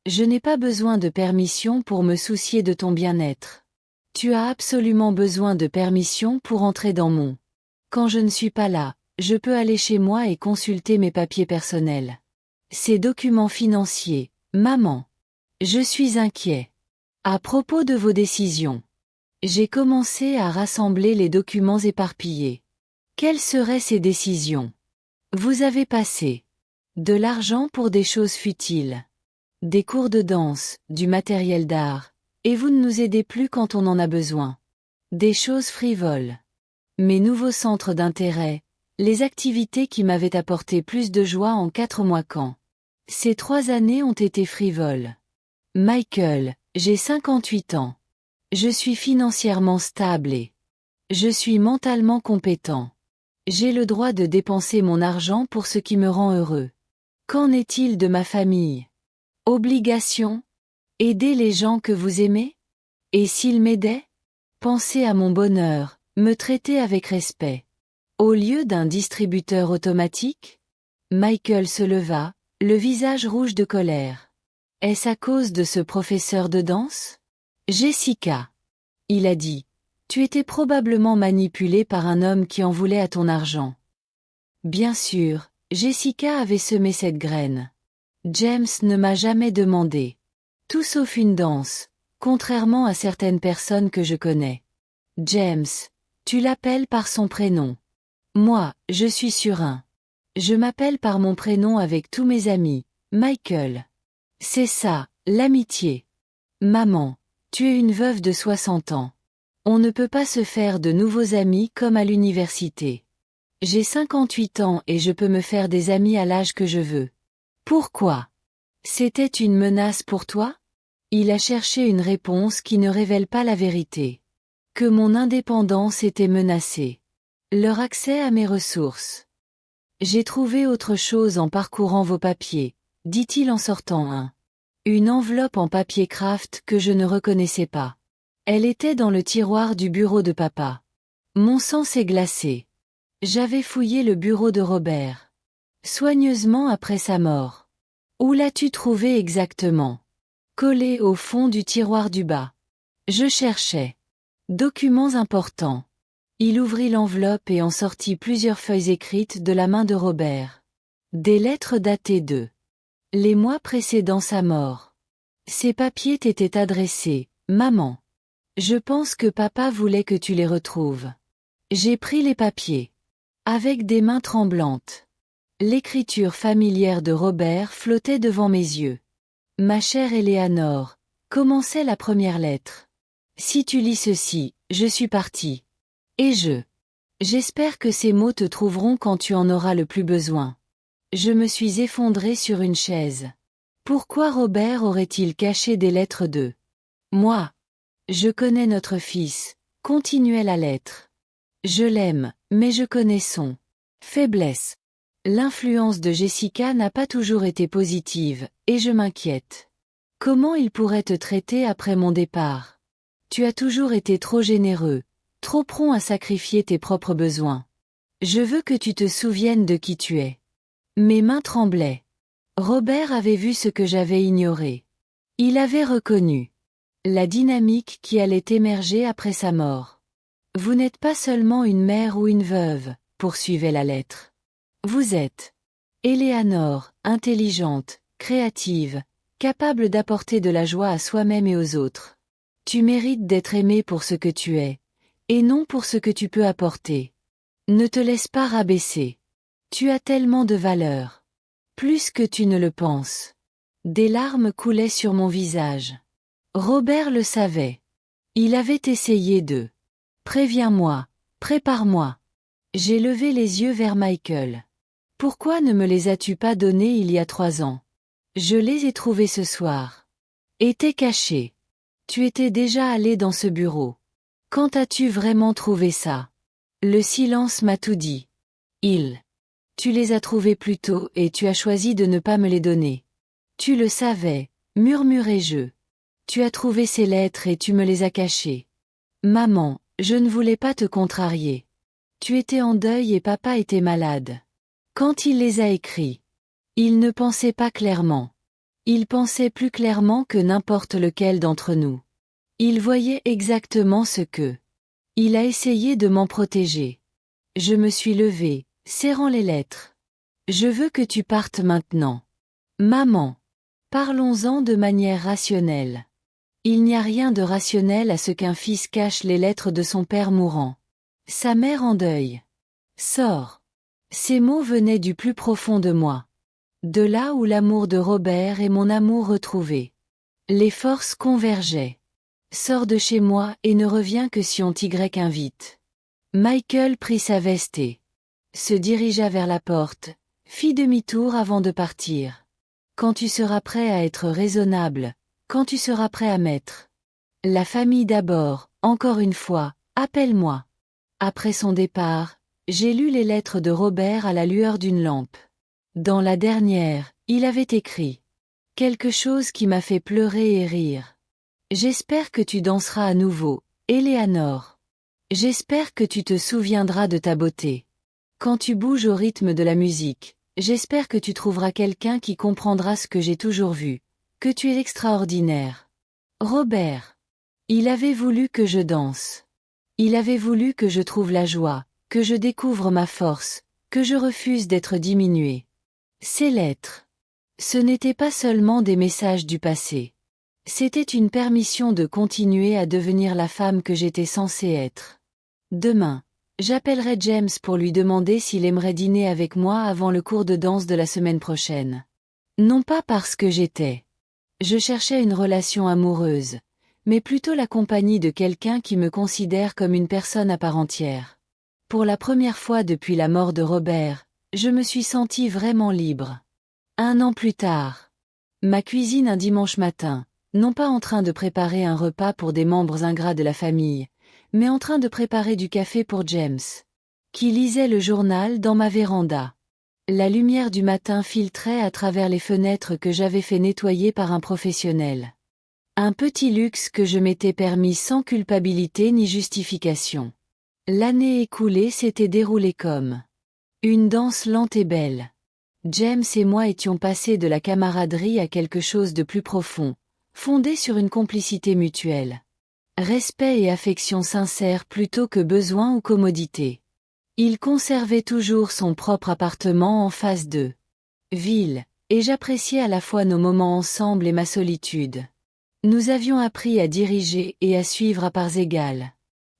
Je n'ai pas besoin de permission pour me soucier de ton bien-être. Tu as absolument besoin de permission pour entrer dans mon. Quand je ne suis pas là, je peux aller chez moi et consulter mes papiers personnels. Ces documents financiers, maman. Je suis inquiet. À propos de vos décisions. J'ai commencé à rassembler les documents éparpillés. Quelles seraient ces décisions? Vous avez passé de l'argent pour des choses futiles, des cours de danse, du matériel d'art, et vous ne nous aidez plus quand on en a besoin. Des choses frivoles. Mes nouveaux centres d'intérêt, les activités qui m'avaient apporté plus de joie en 4 mois quand. Ces 3 années ont été frivoles. Michael, j'ai 58 ans. Je suis financièrement stable et je suis mentalement compétent. J'ai le droit de dépenser mon argent pour ce qui me rend heureux. Qu'en est-il de ma famille? Obligation? Aider les gens que vous aimez? Et s'ils m'aidaient? Penser à mon bonheur, me traiter avec respect. Au lieu d'un distributeur automatique? Michael se leva, le visage rouge de colère. Est-ce à cause de ce professeur de danse? Jessica. Il a dit. Tu étais probablement manipulée par un homme qui en voulait à ton argent. Bien sûr, Jessica avait semé cette graine. James ne m'a jamais demandé. Tout sauf une danse, contrairement à certaines personnes que je connais. James, tu l'appelles par son prénom. Moi, je suis Surin. Je m'appelle par mon prénom avec tous mes amis, Michael. C'est ça, l'amitié. Maman, tu es une veuve de 60 ans. On ne peut pas se faire de nouveaux amis comme à l'université. J'ai 58 ans et je peux me faire des amis à l'âge que je veux. Pourquoi? C'était une menace pour toi? Il a cherché une réponse qui ne révèle pas la vérité. Que mon indépendance était menacée. Leur accès à mes ressources. J'ai trouvé autre chose en parcourant vos papiers, dit-il en sortant une enveloppe en papier craft que je ne reconnaissais pas. Elle était dans le tiroir du bureau de papa. Mon sang s'est glacé. J'avais fouillé le bureau de Robert. Soigneusement après sa mort. Où l'as-tu trouvé exactement? Collé au fond du tiroir du bas. Je cherchais. Documents importants. Il ouvrit l'enveloppe et en sortit plusieurs feuilles écrites de la main de Robert. Des lettres datées de les mois précédant sa mort. Ces papiers t'étaient adressés, maman. Je pense que papa voulait que tu les retrouves. J'ai pris les papiers. Avec des mains tremblantes. L'écriture familière de Robert flottait devant mes yeux. Ma chère Éléanore, commençait la première lettre. Si tu lis ceci, je suis parti. Et j'espère que ces mots te trouveront quand tu en auras le plus besoin. Je me suis effondrée sur une chaise. Pourquoi Robert aurait-il caché des lettres de moi? Je connais notre fils, continuait la lettre. Je l'aime, mais je connais son faiblesse. L'influence de Jessica n'a pas toujours été positive, et je m'inquiète. Comment il pourrait te traiter après mon départ? Tu as toujours été trop généreux, trop prompt à sacrifier tes propres besoins. Je veux que tu te souviennes de qui tu es. Mes mains tremblaient. Robert avait vu ce que j'avais ignoré. Il avait reconnu la dynamique qui allait émerger après sa mort. Vous n'êtes pas seulement une mère ou une veuve, poursuivait la lettre. Vous êtes Éléanore, intelligente, créative, capable d'apporter de la joie à soi-même et aux autres. Tu mérites d'être aimée pour ce que tu es, et non pour ce que tu peux apporter. Ne te laisse pas rabaisser. Tu as tellement de valeur. Plus que tu ne le penses. Des larmes coulaient sur mon visage. Robert le savait. Il avait essayé de préviens-moi, prépare-moi. J'ai levé les yeux vers Michael. Pourquoi ne me les as-tu pas donnés il y a 3 ans? Je les ai trouvés ce soir. Étaient cachés. Tu étais déjà allé dans ce bureau. Quand as-tu vraiment trouvé ça? Le silence m'a tout dit. Tu les as trouvés plus tôt et tu as choisi de ne pas me les donner. Tu le savais, murmurai-je. Tu as trouvé ces lettres et tu me les as cachées. Maman, je ne voulais pas te contrarier. Tu étais en deuil et papa était malade. Quand il les a écrits, il ne pensait pas clairement. Il pensait plus clairement que n'importe lequel d'entre nous. Il voyait exactement ce que. Il a essayé de m'en protéger. Je me suis levée, serrant les lettres. Je veux que tu partes maintenant. Maman. Parlons-en de manière rationnelle. Il n'y a rien de rationnel à ce qu'un fils cache les lettres de son père mourant. Sa mère en deuil. Sors. Ces mots venaient du plus profond de moi. De là où l'amour de Robert et mon amour retrouvé. Les forces convergeaient. Sors de chez moi et ne reviens que si on t'y-invite. Michael prit sa veste et se dirigea vers la porte, fit demi-tour avant de partir. Quand tu seras prêt à être raisonnable, quand tu seras prêt à mettre la famille d'abord, encore une fois, appelle-moi. Après son départ, j'ai lu les lettres de Robert à la lueur d'une lampe. Dans la dernière, il avait écrit quelque chose qui m'a fait pleurer et rire. J'espère que tu danseras à nouveau, Éléanore. J'espère que tu te souviendras de ta beauté. Quand tu bouges au rythme de la musique, j'espère que tu trouveras quelqu'un qui comprendra ce que j'ai toujours vu, que tu es extraordinaire. Robert. Il avait voulu que je danse. Il avait voulu que je trouve la joie, que je découvre ma force, que je refuse d'être diminué. Ces lettres. Ce n'étaient pas seulement des messages du passé. C'était une permission de continuer à devenir la femme que j'étais censée être. Demain, j'appellerai James pour lui demander s'il aimerait dîner avec moi avant le cours de danse de la semaine prochaine. Non pas parce que je cherchais une relation amoureuse, mais plutôt la compagnie de quelqu'un qui me considère comme une personne à part entière. Pour la première fois depuis la mort de Robert, je me suis sentie vraiment libre. 1 an plus tard. Ma cuisine un dimanche matin, non pas en train de préparer un repas pour des membres ingrats de la famille, mais en train de préparer du café pour James, qui lisait le journal dans ma véranda. La lumière du matin filtrait à travers les fenêtres que j'avais fait nettoyer par un professionnel. Un petit luxe que je m'étais permis sans culpabilité ni justification. L'année écoulée s'était déroulée comme une danse lente et belle. James et moi étions passés de la camaraderie à quelque chose de plus profond, fondé sur une complicité mutuelle. Respect et affection sincère plutôt que besoin ou commodité. Il conservait toujours son propre appartement en face de ville, et j'appréciais à la fois nos moments ensemble et ma solitude. Nous avions appris à diriger et à suivre à parts égales,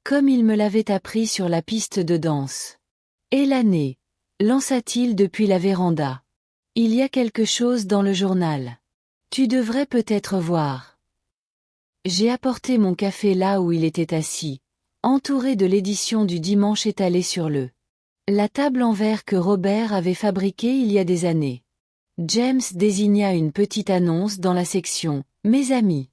comme il me l'avait appris sur la piste de danse. Et l'année, lança-t-il depuis la véranda. Il y a quelque chose dans le journal. Tu devrais peut-être voir. J'ai apporté mon café là où il était assis, entouré de l'édition du dimanche étalée sur la table en verre que Robert avait fabriquée il y a des années. James désigna une petite annonce dans la section « Mes amis ».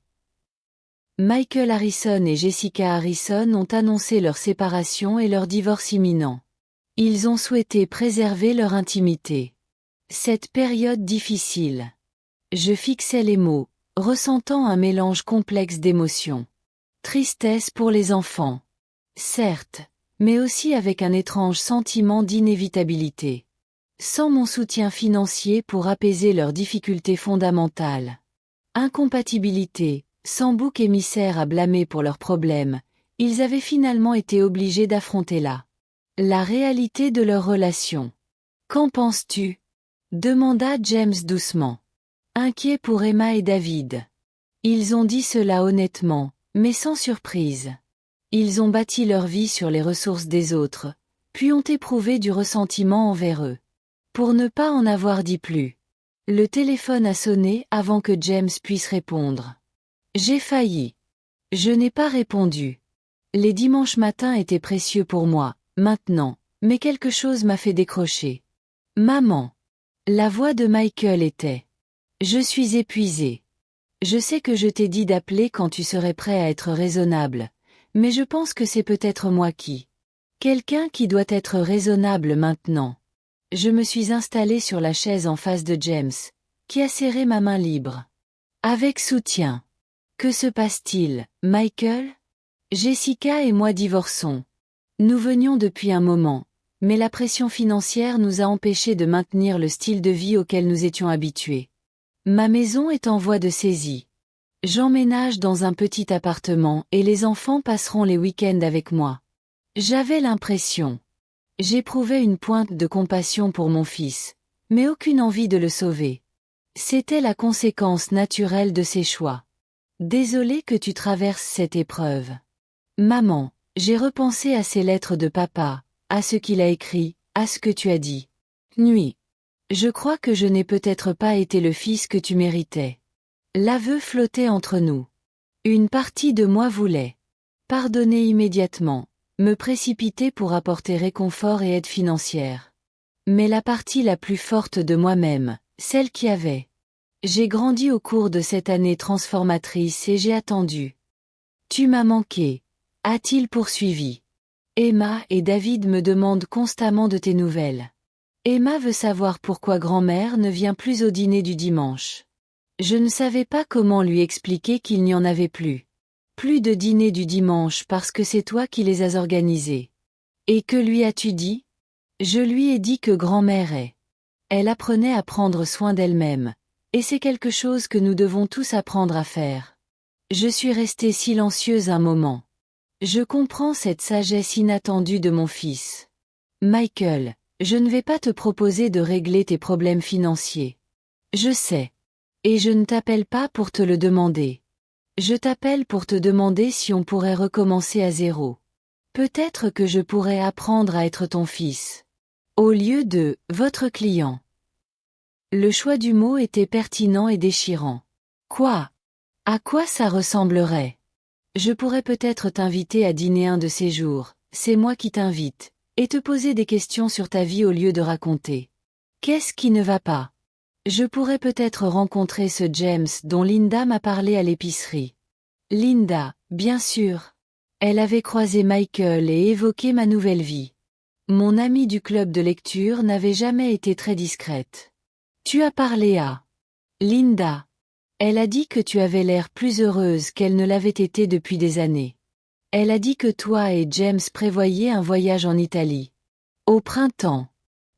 Michael Harrison et Jessica Harrison ont annoncé leur séparation et leur divorce imminent. Ils ont souhaité préserver leur intimité. Cette période difficile. Je fixais les mots, ressentant un mélange complexe d'émotions. Tristesse pour les enfants. Certes, mais aussi avec un étrange sentiment d'inévitabilité. Sans mon soutien financier pour apaiser leurs difficultés fondamentales. Incompatibilité, sans bouc émissaire à blâmer pour leurs problèmes, ils avaient finalement été obligés d'affronter la réalité de leur relation. Qu'en penses-tu? Demanda James doucement. Inquiet pour Emma et David. Ils ont dit cela honnêtement, mais sans surprise. Ils ont bâti leur vie sur les ressources des autres, puis ont éprouvé du ressentiment envers eux. Pour ne pas en avoir dit plus. Le téléphone a sonné avant que James puisse répondre. J'ai failli. Je n'ai pas répondu. Les dimanches matins étaient précieux pour moi, maintenant, mais quelque chose m'a fait décrocher. Maman. La voix de Michael était. Je suis épuisée. Je sais que je t'ai dit d'appeler quand tu serais prêt à être raisonnable, mais je pense que c'est peut-être moi qui. Quelqu'un qui doit être raisonnable maintenant. Je me suis installée sur la chaise en face de James, qui a serré ma main libre. Avec soutien. Que se passe-t-il, Michael? Jessica et moi divorçons. Nous venions depuis un moment, mais la pression financière nous a empêchés de maintenir le style de vie auquel nous étions habitués. Ma maison est en voie de saisie. J'emménage dans un petit appartement et les enfants passeront les week-ends avec moi. J'avais l'impression. J'éprouvais une pointe de compassion pour mon fils, mais aucune envie de le sauver. C'était la conséquence naturelle de ses choix. Désolé que tu traverses cette épreuve. Maman, j'ai repensé à ces lettres de papa, à ce qu'il a écrit, à ce que tu as dit. Nuit. Je crois que je n'ai peut-être pas été le fils que tu méritais. L'aveu flottait entre nous. Une partie de moi voulait pardonner immédiatement, me précipiter pour apporter réconfort et aide financière. Mais la partie la plus forte de moi-même, celle qui avait. J'ai grandi au cours de cette année transformatrice et j'ai attendu. Tu m'as manqué, a-t-il poursuivi. Emma et David me demandent constamment de tes nouvelles. Emma veut savoir pourquoi grand-mère ne vient plus au dîner du dimanche. Je ne savais pas comment lui expliquer qu'il n'y en avait plus. Plus de dîner du dimanche parce que c'est toi qui les as organisés. Et que lui as-tu dit? Je lui ai dit que grand-mère est. Elle apprenait à prendre soin d'elle-même, et c'est quelque chose que nous devons tous apprendre à faire. Je suis restée silencieuse un moment. Je comprends cette sagesse inattendue de mon fils. Michael, je ne vais pas te proposer de régler tes problèmes financiers. Je sais. Et je ne t'appelle pas pour te le demander. Je t'appelle pour te demander si on pourrait recommencer à zéro. Peut-être que je pourrais apprendre à être ton fils. Au lieu de « votre client ». Le choix du mot était pertinent et déchirant. Quoi? À quoi ça ressemblerait? Je pourrais peut-être t'inviter à dîner un de ces jours, c'est moi qui t'invite, et te poser des questions sur ta vie au lieu de raconter. Qu'est-ce qui ne va pas? Je pourrais peut-être rencontrer ce James dont Linda m'a parlé à l'épicerie. Linda, bien sûr. Elle avait croisé Michael et évoqué ma nouvelle vie. Mon amie du club de lecture n'avait jamais été très discrète. Tu as parlé à Linda. Elle a dit que tu avais l'air plus heureuse qu'elle ne l'avait été depuis des années. Elle a dit que toi et James prévoyiez un voyage en Italie. Au printemps.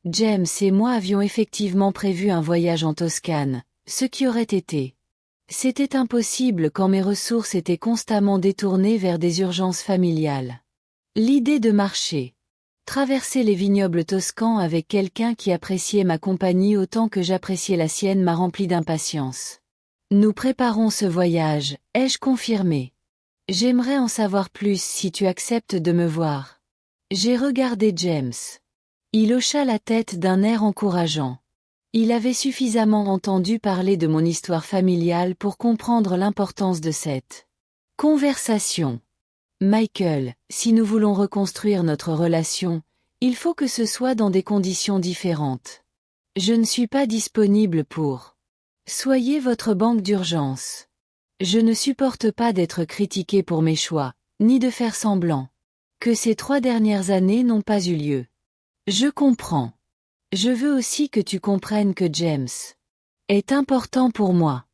James et moi avions effectivement prévu un voyage en Toscane, ce qui aurait été. C'était impossible quand mes ressources étaient constamment détournées vers des urgences familiales. L'idée de marcher. Traverser les vignobles toscans avec quelqu'un qui appréciait ma compagnie autant que j'appréciais la sienne m'a rempli d'impatience. Nous préparons ce voyage, ai-je confirmé. J'aimerais en savoir plus si tu acceptes de me voir. J'ai regardé James. Il hocha la tête d'un air encourageant. Il avait suffisamment entendu parler de mon histoire familiale pour comprendre l'importance de cette conversation. Michael, si nous voulons reconstruire notre relation, il faut que ce soit dans des conditions différentes. Je ne suis pas disponible pour. Soyez votre banque d'urgence. Je ne supporte pas d'être critiqué pour mes choix, ni de faire semblant que ces 3 dernières années n'ont pas eu lieu. Je comprends. Je veux aussi que tu comprennes que James est important pour moi.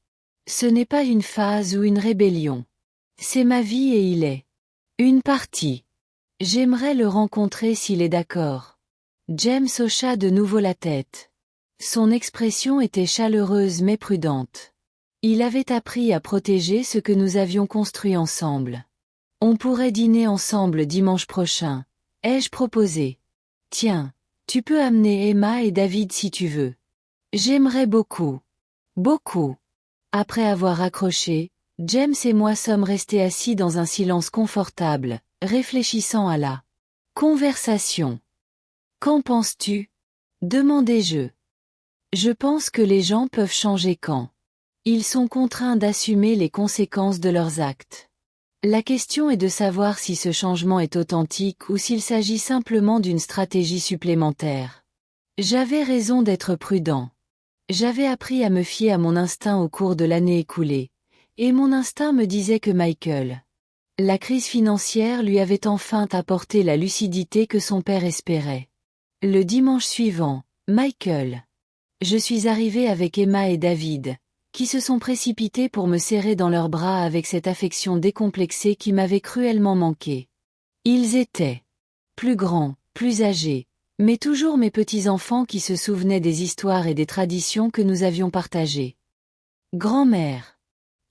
Ce n'est pas une phase ou une rébellion. C'est ma vie et il est une partie. J'aimerais le rencontrer s'il est d'accord. James hocha de nouveau la tête. Son expression était chaleureuse mais prudente. Il avait appris à protéger ce que nous avions construit ensemble. On pourrait dîner ensemble dimanche prochain, ai-je proposé. Tiens, tu peux amener Emma et David si tu veux. J'aimerais beaucoup. Beaucoup. Après avoir raccroché, James et moi sommes restés assis dans un silence confortable, réfléchissant à la conversation. Qu'en penses-tu? Demandai-je. Je pense que les gens peuvent changer quand ils sont contraints d'assumer les conséquences de leurs actes. La question est de savoir si ce changement est authentique ou s'il s'agit simplement d'une stratégie supplémentaire. J'avais raison d'être prudent. J'avais appris à me fier à mon instinct au cours de l'année écoulée, et mon instinct me disait que Michael. La crise financière lui avait enfin apporté la lucidité que son père espérait. Le dimanche suivant, Michael. Je suis arrivé avec Emma et David, qui se sont précipités pour me serrer dans leurs bras avec cette affection décomplexée qui m'avait cruellement manqué. Ils étaient plus grands, plus âgés, mais toujours mes petits-enfants qui se souvenaient des histoires et des traditions que nous avions partagées. Grand-mère.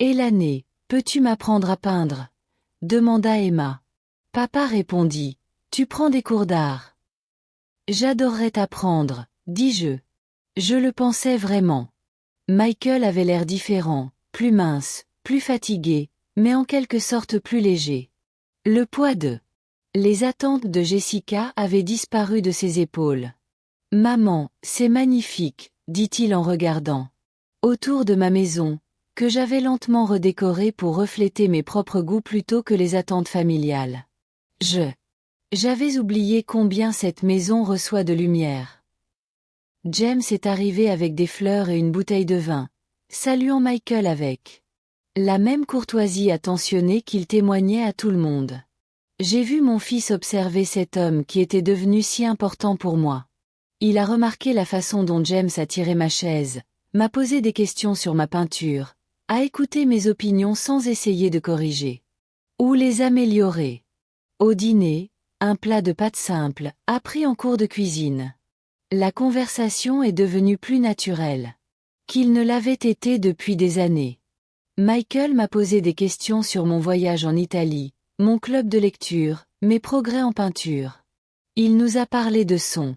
Et l'année, peux-tu m'apprendre à peindre? Demanda Emma. Papa répondit. Tu prends des cours d'art. J'adorerais t'apprendre, dis-je. Je le pensais vraiment. Michael avait l'air différent, plus mince, plus fatigué, mais en quelque sorte plus léger. Le poids de les attentes de Jessica avaient disparu de ses épaules. Maman, c'est magnifique, dit-il en regardant autour de ma maison, que j'avais lentement redécorée pour refléter mes propres goûts plutôt que les attentes familiales. J'avais oublié combien cette maison reçoit de lumière. James est arrivé avec des fleurs et une bouteille de vin, saluant Michael avec la même courtoisie attentionnée qu'il témoignait à tout le monde. J'ai vu mon fils observer cet homme qui était devenu si important pour moi. Il a remarqué la façon dont James a tiré ma chaise, m'a posé des questions sur ma peinture, a écouté mes opinions sans essayer de corriger ou les améliorer. Au dîner, un plat de pâtes simple, appris en cours de cuisine. La conversation est devenue plus naturelle qu'il ne l'avait été depuis des années. Michael m'a posé des questions sur mon voyage en Italie, mon club de lecture, mes progrès en peinture. Il nous a parlé de son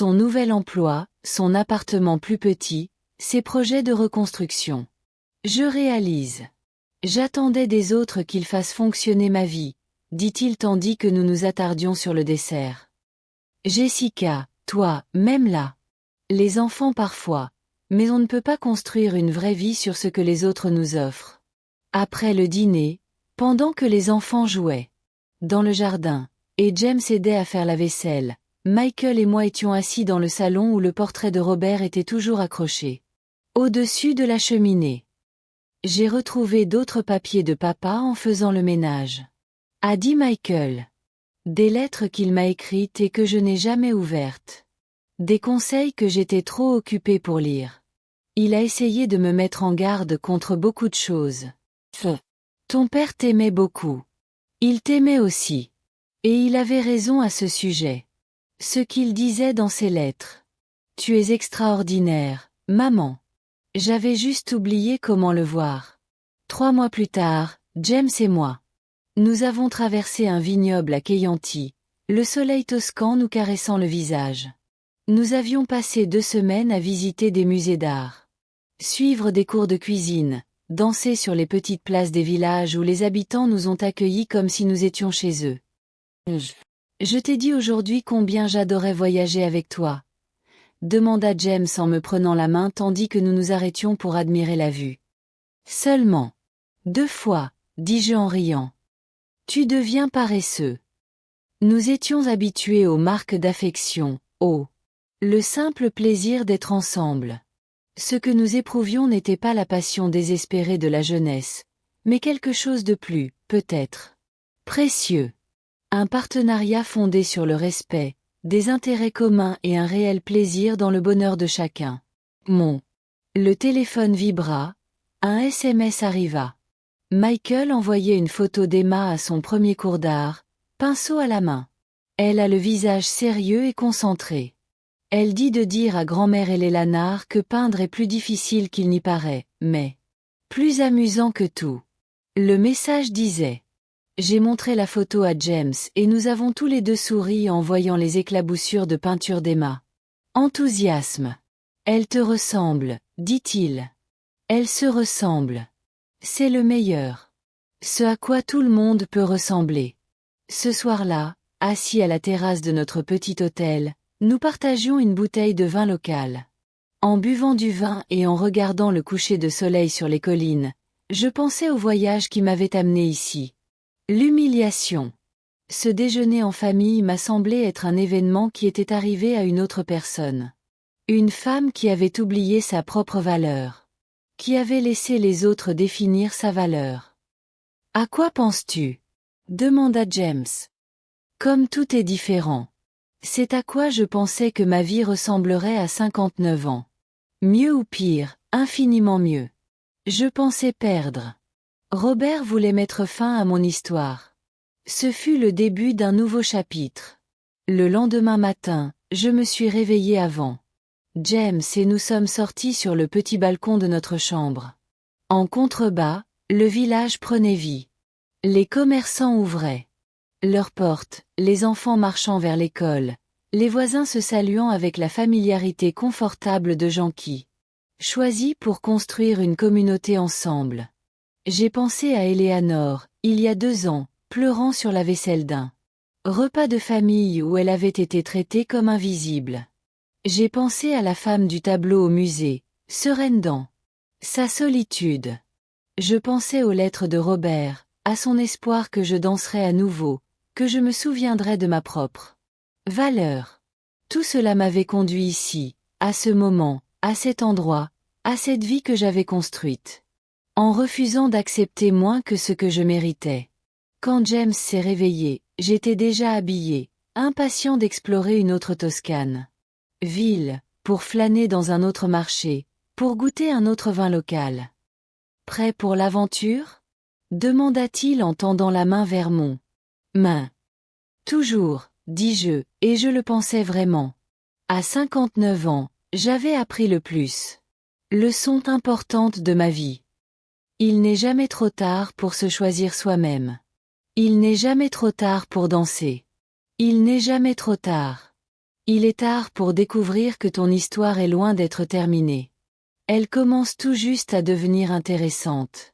nouvel emploi, son appartement plus petit, ses projets de reconstruction. Je réalise J'attendais des autres qu'ils fassent fonctionner ma vie, dit-il tandis que nous nous attardions sur le dessert. Jessica, toi, même là. Les enfants parfois, mais on ne peut pas construire une vraie vie sur ce que les autres nous offrent. Après le dîner, pendant que les enfants jouaient dans le jardin, et James aidait à faire la vaisselle, Michael et moi étions assis dans le salon où le portrait de Robert était toujours accroché. Au-dessus de la cheminée. J'ai retrouvé d'autres papiers de papa en faisant le ménage. A dit Michael. Des lettres qu'il m'a écrites et que je n'ai jamais ouvertes. Des conseils que j'étais trop occupée pour lire. Il a essayé de me mettre en garde contre beaucoup de choses. Ton père t'aimait beaucoup. Il t'aimait aussi. Et il avait raison à ce sujet. Ce qu'il disait dans ses lettres. Tu es extraordinaire, maman. J'avais juste oublié comment le voir. 3 mois plus tard, James et moi. Nous avons traversé un vignoble à Chianti, le soleil toscan nous caressant le visage. Nous avions passé 2 semaines à visiter des musées d'art. Suivre des cours de cuisine, danser sur les petites places des villages où les habitants nous ont accueillis comme si nous étions chez eux. Je t'ai dit aujourd'hui combien j'adorais voyager avec toi, demanda James en me prenant la main tandis que nous nous arrêtions pour admirer la vue. Seulement 2 fois, dis-je en riant. Tu deviens paresseux. Nous étions habitués aux marques d'affection, le simple plaisir d'être ensemble. Ce que nous éprouvions n'était pas la passion désespérée de la jeunesse, mais quelque chose de plus, peut-être, précieux. Un partenariat fondé sur le respect, des intérêts communs et un réel plaisir dans le bonheur de chacun. Le téléphone vibra, un SMS arriva. Michael envoyait une photo d'Emma à son premier cours d'art, pinceau à la main. Elle a le visage sérieux et concentré. Elle dit de dire à grand-mère Eleanor que peindre est plus difficile qu'il n'y paraît, mais plus amusant que tout. Le message disait. J'ai montré la photo à James et nous avons tous les deux souri en voyant les éclaboussures de peinture d'Emma. Enthousiasme. Elle te ressemble, dit-il. Elle se ressemble. C'est le meilleur. Ce à quoi tout le monde peut ressembler. Ce soir-là, assis à la terrasse de notre petit hôtel, nous partagions une bouteille de vin local. En buvant du vin et en regardant le coucher de soleil sur les collines, je pensais au voyage qui m'avait amené ici. L'humiliation. Ce déjeuner en famille m'a semblé être un événement qui était arrivé à une autre personne. Une femme qui avait oublié sa propre valeur. Qui avait laissé les autres définir sa valeur. À quoi penses-tu? Demanda James. Comme tout est différent. C'est à quoi je pensais que ma vie ressemblerait à 59 ans. Mieux ou pire, infiniment mieux. Je pensais perdre. Robert voulait mettre fin à mon histoire. Ce fut le début d'un nouveau chapitre. Le lendemain matin, je me suis réveillée avant. James et nous sommes sortis sur le petit balcon de notre chambre. En contrebas, le village prenait vie. Les commerçants ouvraient leurs portes, les enfants marchant vers l'école, les voisins se saluant avec la familiarité confortable de gens qui choisissent pour construire une communauté ensemble. J'ai pensé à Eleanor, il y a 2 ans, pleurant sur la vaisselle d'un repas de famille où elle avait été traitée comme invisible. J'ai pensé à la femme du tableau au musée, sereine dans sa solitude. Je pensais aux lettres de Robert, à son espoir que je danserais à nouveau, que je me souviendrais de ma propre valeur. Tout cela m'avait conduit ici, à ce moment, à cet endroit, à cette vie que j'avais construite. En refusant d'accepter moins que ce que je méritais. Quand James s'est réveillé, j'étais déjà habillé, impatient d'explorer une autre Toscane. Ville, pour flâner dans un autre marché, pour goûter un autre vin local. Prêt pour l'aventure? Demanda-t-il en tendant la main vers mon main. Toujours, dis-je, et je le pensais vraiment. À 59 ans, j'avais appris le plus. Leçon importante de ma vie. Il n'est jamais trop tard pour se choisir soi-même. Il n'est jamais trop tard pour danser. Il n'est jamais trop tard. Il est tard pour découvrir que ton histoire est loin d'être terminée. Elle commence tout juste à devenir intéressante.